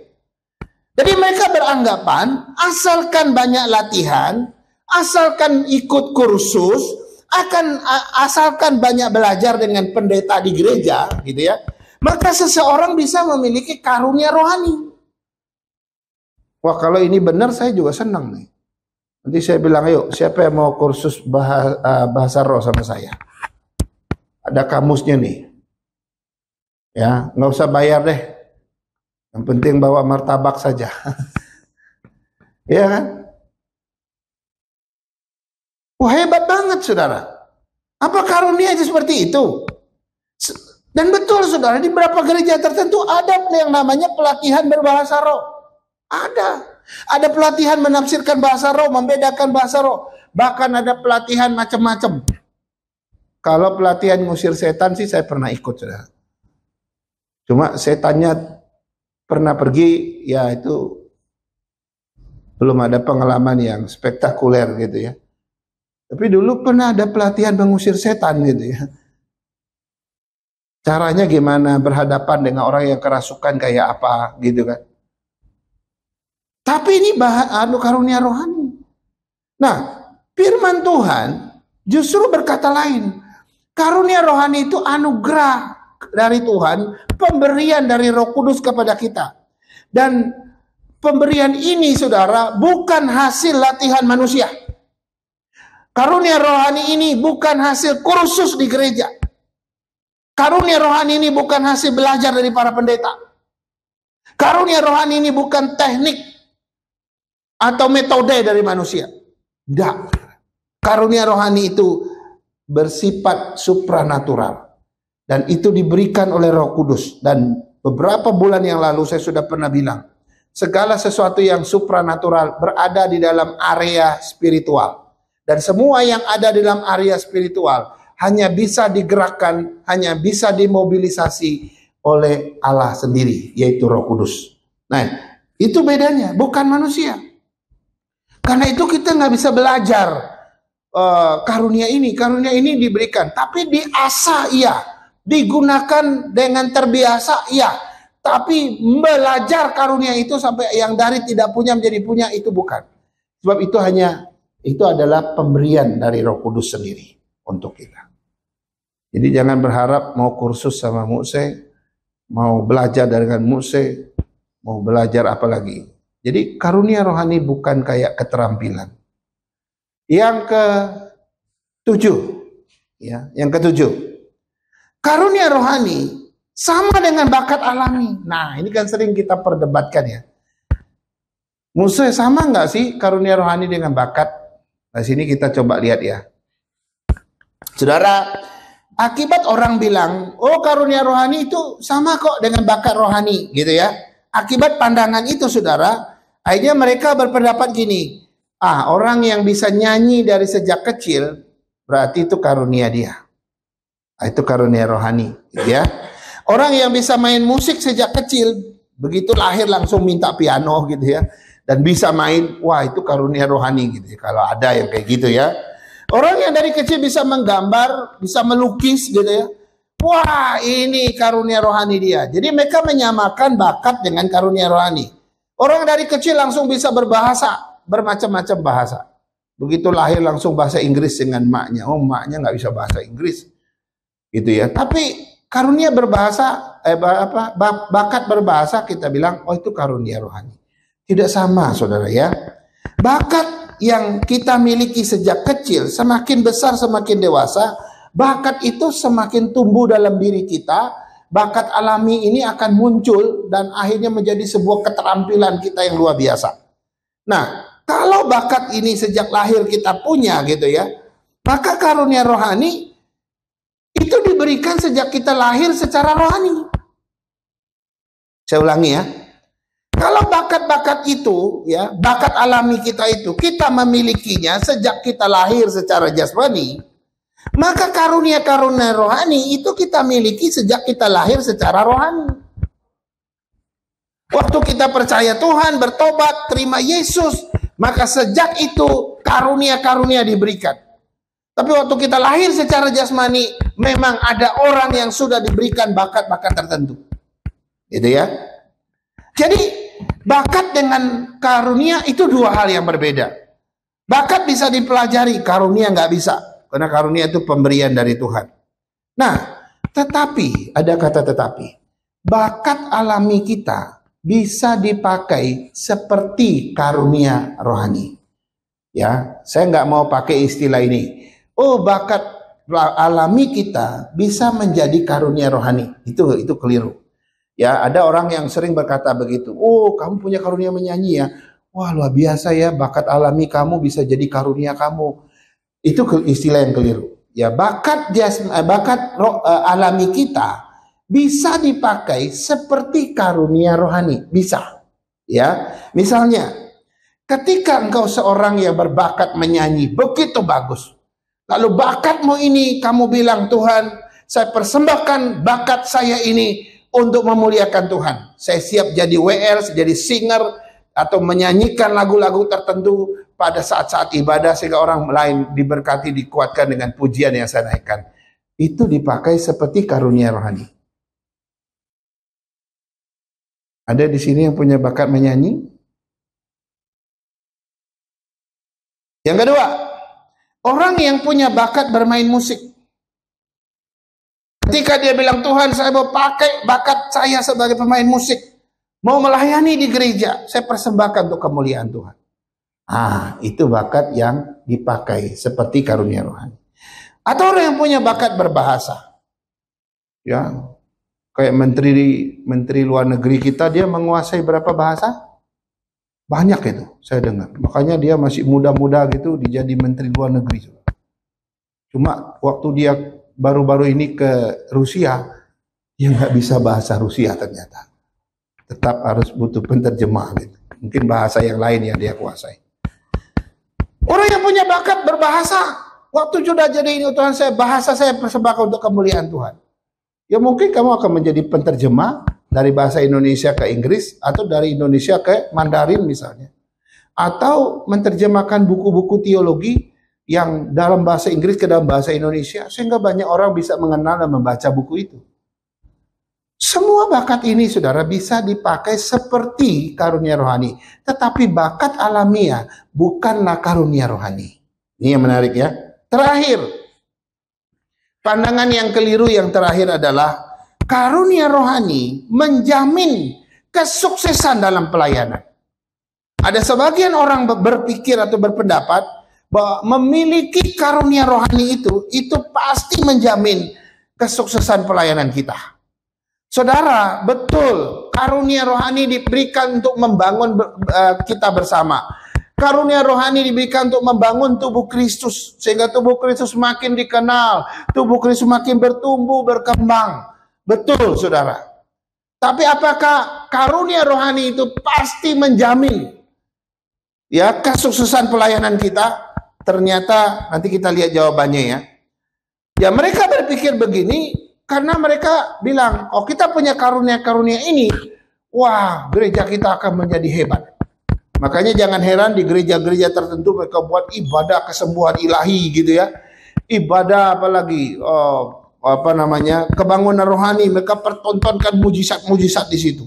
Jadi mereka beranggapan asalkan banyak latihan, asalkan ikut kursus, asalkan banyak belajar dengan pendeta di gereja, gitu ya, maka seseorang bisa memiliki karunia rohani. Wah, kalau ini benar saya juga senang nih. Nanti saya bilang, ayo siapa yang mau kursus bahasa roh sama saya? Ada kamusnya nih. Ya, nggak usah bayar deh. Yang penting bawa martabak saja. Iya kan? Wah, hebat banget saudara. Apa karunia itu seperti itu? Dan betul saudara, di beberapa gereja tertentu ada yang namanya pelatihan berbahasa roh. Ada pelatihan menafsirkan bahasa roh, membedakan bahasa roh. Bahkan ada pelatihan macam-macam. Kalau pelatihan ngusir setan sih saya pernah ikut saudara. Cuma setannya pernah pergi, ya itu belum ada pengalaman yang spektakuler gitu ya. Tapi dulu pernah ada pelatihan mengusir setan gitu ya. Caranya gimana, berhadapan dengan orang yang kerasukan kayak apa gitu kan. Tapi ini karunia rohani. Nah, firman Tuhan justru berkata lain. Karunia rohani itu anugerah dari Tuhan, pemberian dari Roh Kudus kepada kita. Dan pemberian ini saudara bukan hasil latihan manusia. Karunia rohani ini bukan hasil kursus di gereja. Karunia rohani ini bukan hasil belajar dari para pendeta. Karunia rohani ini bukan teknik atau metode dari manusia. Tidak. Karunia rohani itu bersifat supranatural. Dan itu diberikan oleh Roh Kudus. Dan beberapa bulan yang lalu saya sudah pernah bilang, segala sesuatu yang supranatural berada di dalam area spiritual. Dan semua yang ada di dalam area spiritual hanya bisa digerakkan, hanya bisa dimobilisasi oleh Allah sendiri, yaitu Roh Kudus. Nah, itu bedanya, bukan manusia. Karena itu kita nggak bisa belajar karunia ini diberikan. Tapi diasah iya, digunakan dengan terbiasa iya. Tapi belajar karunia itu sampai yang dari tidak punya menjadi punya, itu bukan. Sebab itu adalah pemberian dari Roh Kudus sendiri untuk kita. Jadi jangan berharap mau kursus sama Muse, mau belajar dengan Muse, mau belajar apa lagi. Jadi karunia rohani bukan kayak keterampilan. Yang ketujuh, ya, yang ketujuh, karunia rohani sama dengan bakat alami. Nah, ini kan sering kita perdebatkan ya. Muse sama nggak sih karunia rohani dengan bakat? Nah, sini kita coba lihat ya. Saudara, akibat orang bilang, oh karunia rohani itu sama kok dengan bakat rohani, gitu ya. Akibat pandangan itu saudara, akhirnya mereka berpendapat gini, orang yang bisa nyanyi dari sejak kecil, berarti itu karunia dia. Itu karunia rohani, gitu ya. Orang yang bisa main musik sejak kecil, begitu lahir langsung minta piano gitu ya. Dan bisa main, wah itu karunia rohani gitu ya. Kalau ada yang kayak gitu ya. Orang yang dari kecil bisa menggambar, bisa melukis gitu ya. Wah ini karunia rohani dia. Jadi mereka menyamakan bakat dengan karunia rohani. Orang dari kecil langsung bisa berbahasa, bermacam-macam bahasa. Begitu lahir langsung bahasa Inggris dengan maknya. Oh maknya nggak bisa bahasa Inggris. Gitu ya. Tapi karunia berbahasa, bakat berbahasa kita bilang, oh itu karunia rohani. Tidak sama saudara ya. Bakat yang kita miliki sejak kecil, semakin besar, semakin dewasa, bakat itu semakin tumbuh dalam diri kita. Bakat alami ini akan muncul dan akhirnya menjadi sebuah keterampilan kita yang luar biasa. Nah, kalau bakat ini sejak lahir kita punya gitu ya, maka karunia rohani itu diberikan sejak kita lahir secara rohani. Saya ulangi ya. Kalau bakat-bakat itu, ya, bakat alami kita itu, kita memilikinya sejak kita lahir secara jasmani, maka karunia-karunia rohani itu kita miliki sejak kita lahir secara rohani. Waktu kita percaya Tuhan, bertobat, terima Yesus, maka sejak itu karunia-karunia diberikan. Tapi waktu kita lahir secara jasmani, memang ada orang yang sudah diberikan bakat-bakat tertentu. Gitu ya. Jadi bakat dengan karunia itu dua hal yang berbeda. Bakat bisa dipelajari, karunia nggak bisa. Karena karunia itu pemberian dari Tuhan. Nah, tetapi, ada kata tetapi. Bakat alami kita bisa dipakai seperti karunia rohani. Ya, saya nggak mau pakai istilah ini. Oh, bakat alami kita bisa menjadi karunia rohani. Itu keliru. Ya, ada orang yang sering berkata begitu. Oh, kamu punya karunia menyanyi ya. Wah, luar biasa ya, bakat alami kamu bisa jadi karunia kamu. Itu istilah yang keliru. Ya, bakat alami kita bisa dipakai seperti karunia rohani, bisa. Ya, misalnya ketika engkau seorang yang berbakat menyanyi begitu bagus. Lalu bakatmu ini kamu bilang, Tuhan, saya persembahkan bakat saya ini untuk memuliakan Tuhan. Saya siap jadi WL, jadi singer, atau menyanyikan lagu-lagu tertentu pada saat-saat ibadah sehingga orang lain diberkati, dikuatkan dengan pujian yang saya naikkan. Itu dipakai seperti karunia rohani. Ada di sini yang punya bakat menyanyi? Yang kedua, orang yang punya bakat bermain musik. Ketika dia bilang, Tuhan, saya mau pakai bakat saya sebagai pemain musik, mau melayani di gereja, saya persembahkan untuk kemuliaan Tuhan. Itu bakat yang dipakai seperti karunia rohani. Atau orang yang punya bakat berbahasa. Ya, kayak menteri luar negeri kita, dia menguasai berapa bahasa? Banyak itu, saya dengar. Makanya dia masih muda-muda gitu, dijadi menteri luar negeri. Cuma waktu dia baru-baru ini ke Rusia, dia nggak bisa bahasa Rusia ternyata. Tetap harus butuh penterjemah gitu. Mungkin bahasa yang lain yang dia kuasai. Orang yang punya bakat berbahasa, waktu sudah jadi ini Tuhan, bahasa saya persembahkan untuk kemuliaan Tuhan. Ya mungkin kamu akan menjadi penterjemah dari bahasa Indonesia ke Inggris, atau dari Indonesia ke Mandarin misalnya. Atau menerjemahkan buku-buku teologi yang dalam bahasa Inggris ke dalam bahasa Indonesia, sehingga banyak orang bisa mengenal dan membaca buku itu. Semua bakat ini, saudara, bisa dipakai seperti karunia rohani. Tetapi bakat alamiah bukanlah karunia rohani. Ini yang menarik ya. Terakhir, pandangan yang keliru yang terakhir adalah karunia rohani menjamin kesuksesan dalam pelayanan. Ada sebagian orang berpikir atau berpendapat bahwa memiliki karunia rohani itu pasti menjamin kesuksesan pelayanan kita. Saudara, betul, karunia rohani diberikan untuk membangun kita bersama. Karunia rohani diberikan untuk membangun tubuh Kristus, sehingga tubuh Kristus makin dikenal, tubuh Kristus makin bertumbuh, berkembang. Betul, saudara. Tapi apakah karunia rohani itu pasti menjamin ya kesuksesan pelayanan kita? Ternyata nanti kita lihat jawabannya ya. Ya, mereka berpikir begini karena mereka bilang, oh kita punya karunia-karunia ini, wah gereja kita akan menjadi hebat. Makanya jangan heran di gereja-gereja tertentu mereka buat ibadah kesembuhan ilahi gitu ya. Ibadah apalagi kebangunan rohani, mereka pertontonkan mujizat-mujizat di situ.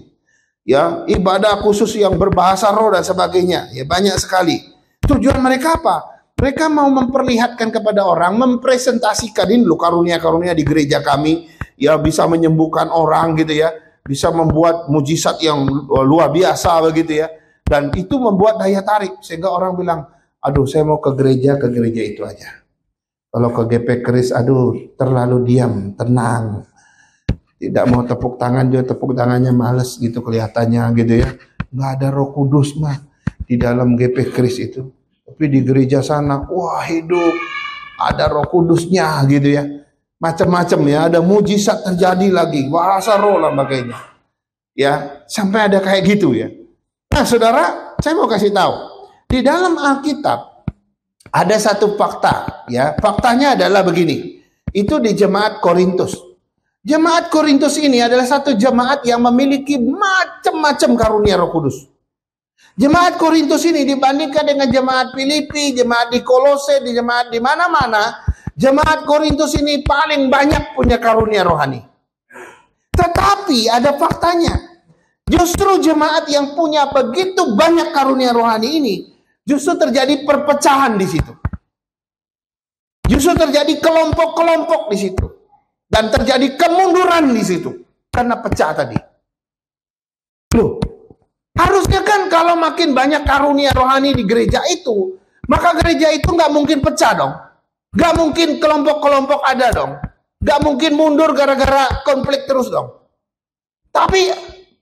Ya, ibadah khusus yang berbahasa roh dan sebagainya. Ya, banyak sekali. Tujuan mereka apa? Mereka mau memperlihatkan kepada orang, mempresentasikan ini loh karunia-karunia di gereja kami, ya bisa menyembuhkan orang gitu ya, bisa membuat mujizat yang luar biasa begitu ya. Dan itu membuat daya tarik sehingga orang bilang, aduh saya mau ke gereja itu aja. Kalau ke GP Kris, aduh terlalu diam, tenang. Tidak mau tepuk tangan juga, tepuk tangannya males gitu kelihatannya gitu ya. Nggak ada Roh Kudus mah di dalam GP Kris itu. Tapi di gereja sana, wah hidup, ada Roh Kudusnya gitu ya. Macam-macam ya, ada mujizat terjadi lagi, bahasa roh lah bagainya. Ya, sampai ada kayak gitu ya. Nah, saudara, saya mau kasih tahu. Di dalam Alkitab ada satu fakta, ya. Faktanya adalah begini. Itu di jemaat Korintus. Jemaat Korintus ini adalah satu jemaat yang memiliki macam-macam karunia Roh Kudus. Jemaat Korintus ini dibandingkan dengan jemaat Filipi, jemaat di Kolose, di jemaat di mana-mana, jemaat Korintus ini paling banyak punya karunia rohani. Tetapi ada faktanya. Justru jemaat yang punya begitu banyak karunia rohani ini, justru terjadi perpecahan di situ. Justru terjadi kelompok-kelompok di situ. Dan terjadi kemunduran di situ. Karena pecah tadi. Loh, harusnya kan kalau makin banyak karunia rohani di gereja itu, maka gereja itu nggak mungkin pecah dong. Nggak mungkin kelompok-kelompok ada dong. Nggak mungkin mundur gara-gara konflik terus dong. Tapi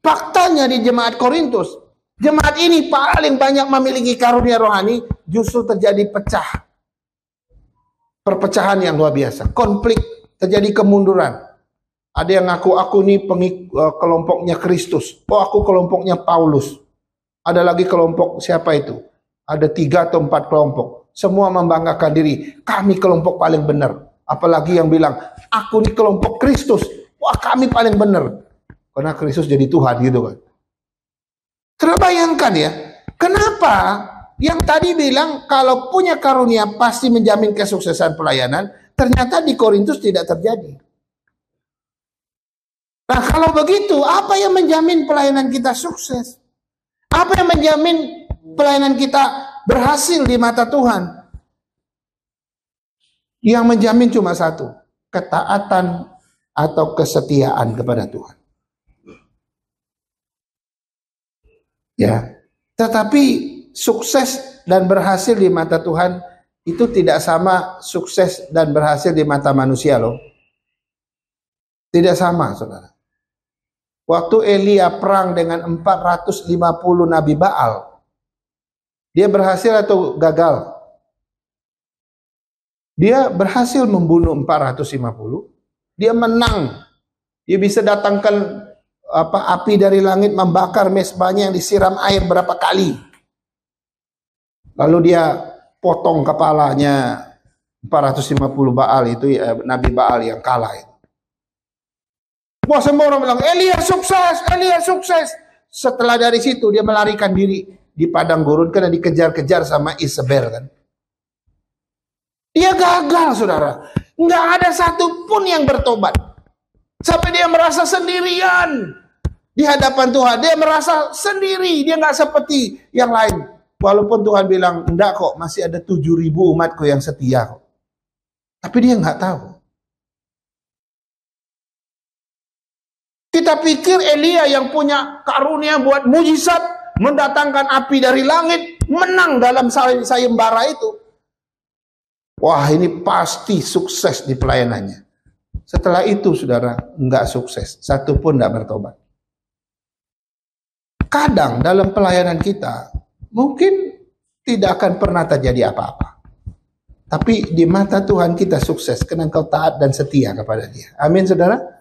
faktanya di jemaat Korintus, jemaat ini paling banyak memiliki karunia rohani, justru terjadi pecah. Perpecahan yang luar biasa. Konflik, terjadi kemunduran. Ada yang ngaku aku nih kelompoknya Kristus. Oh aku kelompoknya Paulus. Ada lagi kelompok siapa itu? Ada 3 atau 4 kelompok. Semua membanggakan diri. Kami kelompok paling benar. Apalagi yang bilang, aku nih kelompok Kristus. Wah kami paling benar. Karena Kristus jadi Tuhan gitu kan. Terbayangkan ya. Kenapa yang tadi bilang kalau punya karunia pasti menjamin kesuksesan pelayanan. Ternyata di Korintus tidak terjadi. Nah kalau begitu, apa yang menjamin pelayanan kita sukses? Apa yang menjamin pelayanan kita berhasil di mata Tuhan? Yang menjamin cuma satu, ketaatan atau kesetiaan kepada Tuhan. Ya, tetapi sukses dan berhasil di mata Tuhan itu tidak sama sukses dan berhasil di mata manusia loh. Tidak sama, saudara. Waktu Elia perang dengan 450 Nabi Baal, dia berhasil atau gagal? Dia berhasil membunuh 450, dia menang. Dia bisa datangkan api dari langit membakar mezbahnya yang disiram air berapa kali. Lalu dia potong kepalanya 450 Baal itu, Nabi Baal yang kalah itu. Wah semua orang bilang Elia sukses, Elia sukses. Setelah dari situ dia melarikan diri di padang gurun karena dikejar-kejar sama Isabel kan. Dia gagal saudara. Nggak ada satupun yang bertobat. Sampai dia merasa sendirian di hadapan Tuhan. Dia merasa sendiri, dia nggak seperti yang lain. Walaupun Tuhan bilang, enggak kok, masih ada 7.000 umatku yang setia kok. Tapi dia nggak tahu. Kita pikir Elia yang punya karunia buat mujizat, mendatangkan api dari langit, menang dalam sayembara itu. Wah ini pasti sukses di pelayanannya. Setelah itu saudara, nggak sukses. Satu pun nggak bertobat. Kadang dalam pelayanan kita, mungkin tidak akan pernah terjadi apa-apa. Tapi di mata Tuhan kita sukses karena engkau taat dan setia kepada Dia. Amin saudara.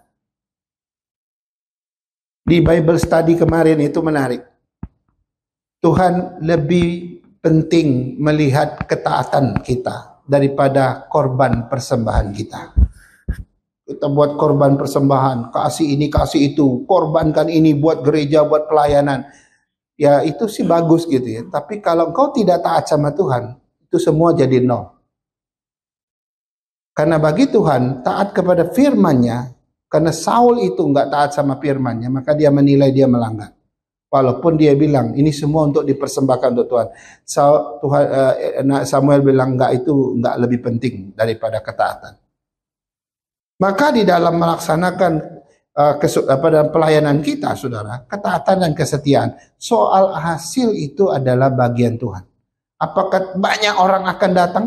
Di Bible study kemarin itu menarik. Tuhan lebih penting melihat ketaatan kita daripada korban persembahan kita. Kita buat korban persembahan, kasih ini, kasih itu, korbankan ini buat gereja, buat pelayanan. Ya itu sih bagus gitu ya. Tapi kalau engkau tidak taat sama Tuhan, itu semua jadi nol. Karena bagi Tuhan, taat kepada firman-Nya, karena Saul itu nggak taat sama firman-Nya, maka dia menilai dia melanggar. Walaupun dia bilang, ini semua untuk dipersembahkan untuk Tuhan. Samuel bilang, enggak, itu enggak lebih penting daripada ketaatan. Maka di dalam melaksanakan dalam pelayanan kita, saudara, ketaatan dan kesetiaan. Soal hasil itu adalah bagian Tuhan. Apakah banyak orang akan datang?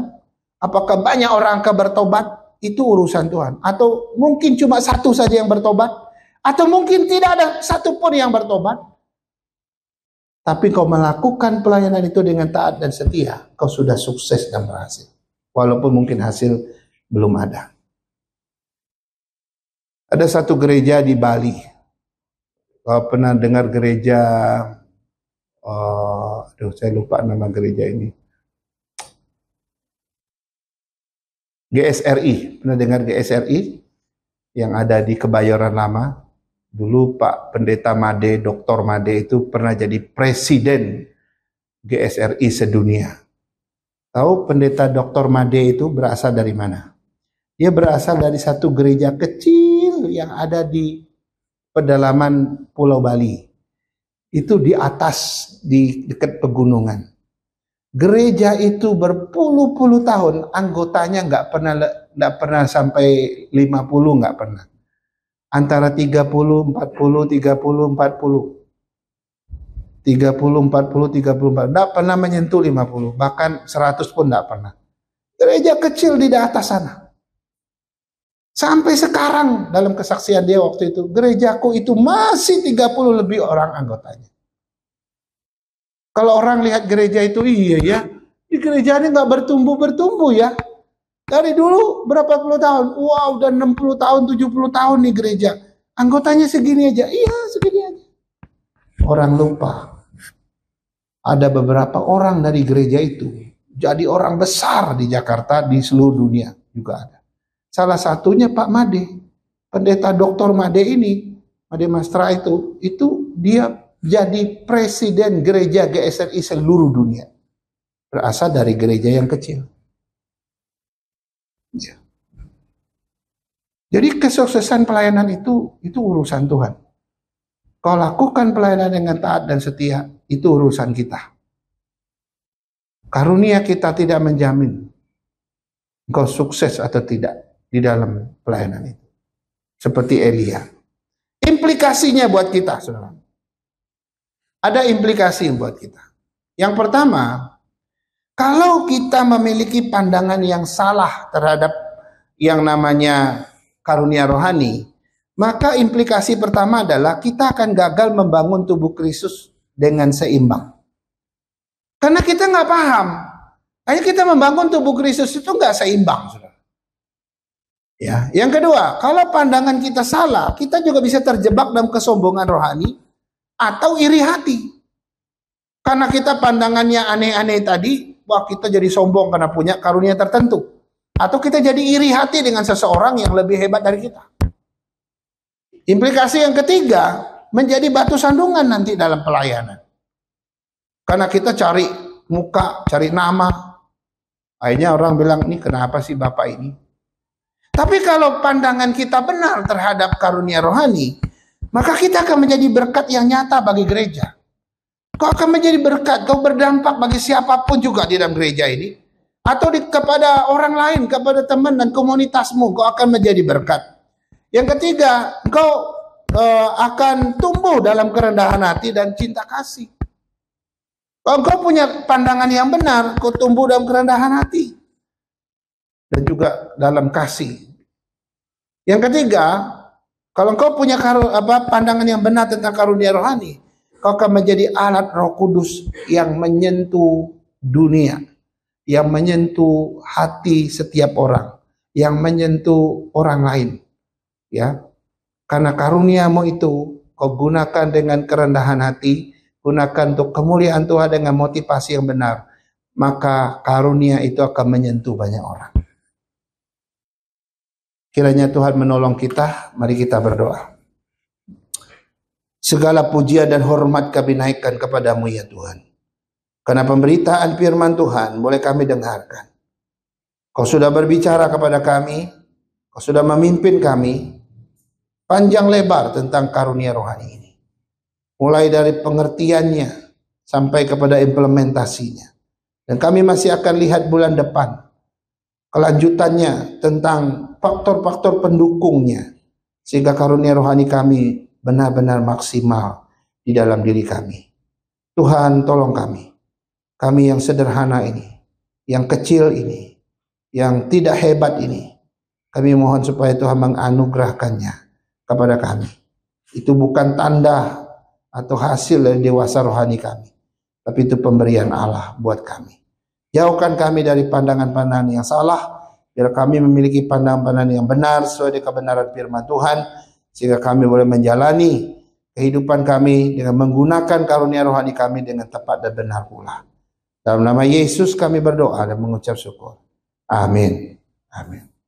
Apakah banyak orang akan bertobat? Itu urusan Tuhan. Atau mungkin cuma satu saja yang bertobat? Atau mungkin tidak ada satupun yang bertobat? Tapi kau melakukan pelayanan itu dengan taat dan setia, kau sudah sukses dan berhasil. Walaupun mungkin hasil belum ada. Ada satu gereja di Bali. Kau pernah dengar gereja, saya lupa nama gereja ini. GSRI, pernah dengar GSRI? Yang ada di Kebayoran Lama. Dulu Pak Pendeta Made, Dr. Made itu pernah jadi presiden GSRI sedunia. Tahu Pendeta Dr. Made itu berasal dari mana? Dia berasal dari satu gereja kecil yang ada di pedalaman Pulau Bali. Itu di atas, di dekat pegunungan. Gereja itu berpuluh-puluh tahun, anggotanya nggak pernah sampai 50, nggak pernah. Antara 30, 40, 30, 40. 30, 40, 34. Nggak pernah menyentuh 50. Bahkan 100 pun nggak pernah. Gereja kecil di atas sana. Sampai sekarang dalam kesaksian dia waktu itu, gerejaku itu masih 30 lebih orang anggotanya. Kalau orang lihat gereja itu, iya ya, di gereja ini nggak bertumbuh ya. Dari dulu berapa puluh tahun, wow, udah 60 tahun, 70 tahun nih gereja. Anggotanya segini aja, iya segini aja. Orang lupa, ada beberapa orang dari gereja itu jadi orang besar di Jakarta, di seluruh dunia juga ada. Salah satunya Pak Made, Pendeta Dr. Made ini, Made Mastra itu dia jadi presiden gereja GSRI seluruh dunia. Berasal dari gereja yang kecil. Ya. Jadi kesuksesan pelayanan itu urusan Tuhan. Kau lakukan pelayanan dengan taat dan setia, itu urusan kita. Karunia kita tidak menjamin kau sukses atau tidak di dalam pelayanan itu. Seperti Elia. Implikasinya buat kita, saudara. Ada implikasi buat kita. Yang pertama, kalau kita memiliki pandangan yang salah terhadap yang namanya karunia rohani, maka implikasi pertama adalah kita akan gagal membangun tubuh Kristus dengan seimbang. Karena kita nggak paham. Hanya kita membangun tubuh Kristus itu nggak seimbang, saudara. Ya, yang kedua, kalau pandangan kita salah, kita juga bisa terjebak dalam kesombongan rohani atau iri hati. Karena kita pandangannya aneh-aneh tadi, wah kita jadi sombong karena punya karunia tertentu. Atau kita jadi iri hati dengan seseorang yang lebih hebat dari kita. Implikasi yang ketiga, menjadi batu sandungan nanti dalam pelayanan. Karena kita cari muka, cari nama. Akhirnya orang bilang, ini kenapa sih Bapak ini? Tapi kalau pandangan kita benar terhadap karunia rohani, maka kita akan menjadi berkat yang nyata bagi gereja. Kau akan menjadi berkat, kau berdampak bagi siapapun juga di dalam gereja ini. Atau kepada orang lain, kepada teman dan komunitasmu, kau akan menjadi berkat. Yang ketiga, kau akan tumbuh dalam kerendahan hati dan cinta kasih. Kalau kau punya pandangan yang benar, kau tumbuh dalam kerendahan hati. Dan juga dalam kasih. Yang ketiga, kalau engkau punya pandangan yang benar tentang karunia rohani, kau akan menjadi alat Roh Kudus yang menyentuh dunia, yang menyentuh hati setiap orang, yang menyentuh orang lain. Ya, karena karuniamu itu kau gunakan dengan kerendahan hati, gunakan untuk kemuliaan Tuhan dengan motivasi yang benar, maka karunia itu akan menyentuh banyak orang. Kiranya Tuhan menolong kita, mari kita berdoa. Segala pujian dan hormat kami naikkan kepadamu ya Tuhan. Karena pemberitaan firman Tuhan boleh kami dengarkan. Kau sudah berbicara kepada kami, kau sudah memimpin kami, panjang lebar tentang karunia rohani ini. Mulai dari pengertiannya sampai kepada implementasinya. Dan kami masih akan lihat bulan depan kelanjutannya tentang faktor-faktor pendukungnya sehingga karunia rohani kami benar-benar maksimal di dalam diri kami. Tuhan, tolong kami yang sederhana ini, yang kecil ini, yang tidak hebat ini, kami mohon supaya Tuhan menganugerahkannya kepada kami. Itu bukan tanda atau hasil dari dewasa rohani kami, tapi itu pemberian Allah buat kami. Jauhkan kami dari pandangan-pandangan yang salah, biar kami memiliki pandangan-pandangan yang benar sesuai dengan kebenaran firman Tuhan, sehingga kami boleh menjalani kehidupan kami dengan menggunakan karunia rohani kami dengan tepat dan benar pula. Dalam nama Yesus kami berdoa dan mengucap syukur. Amin. Amin.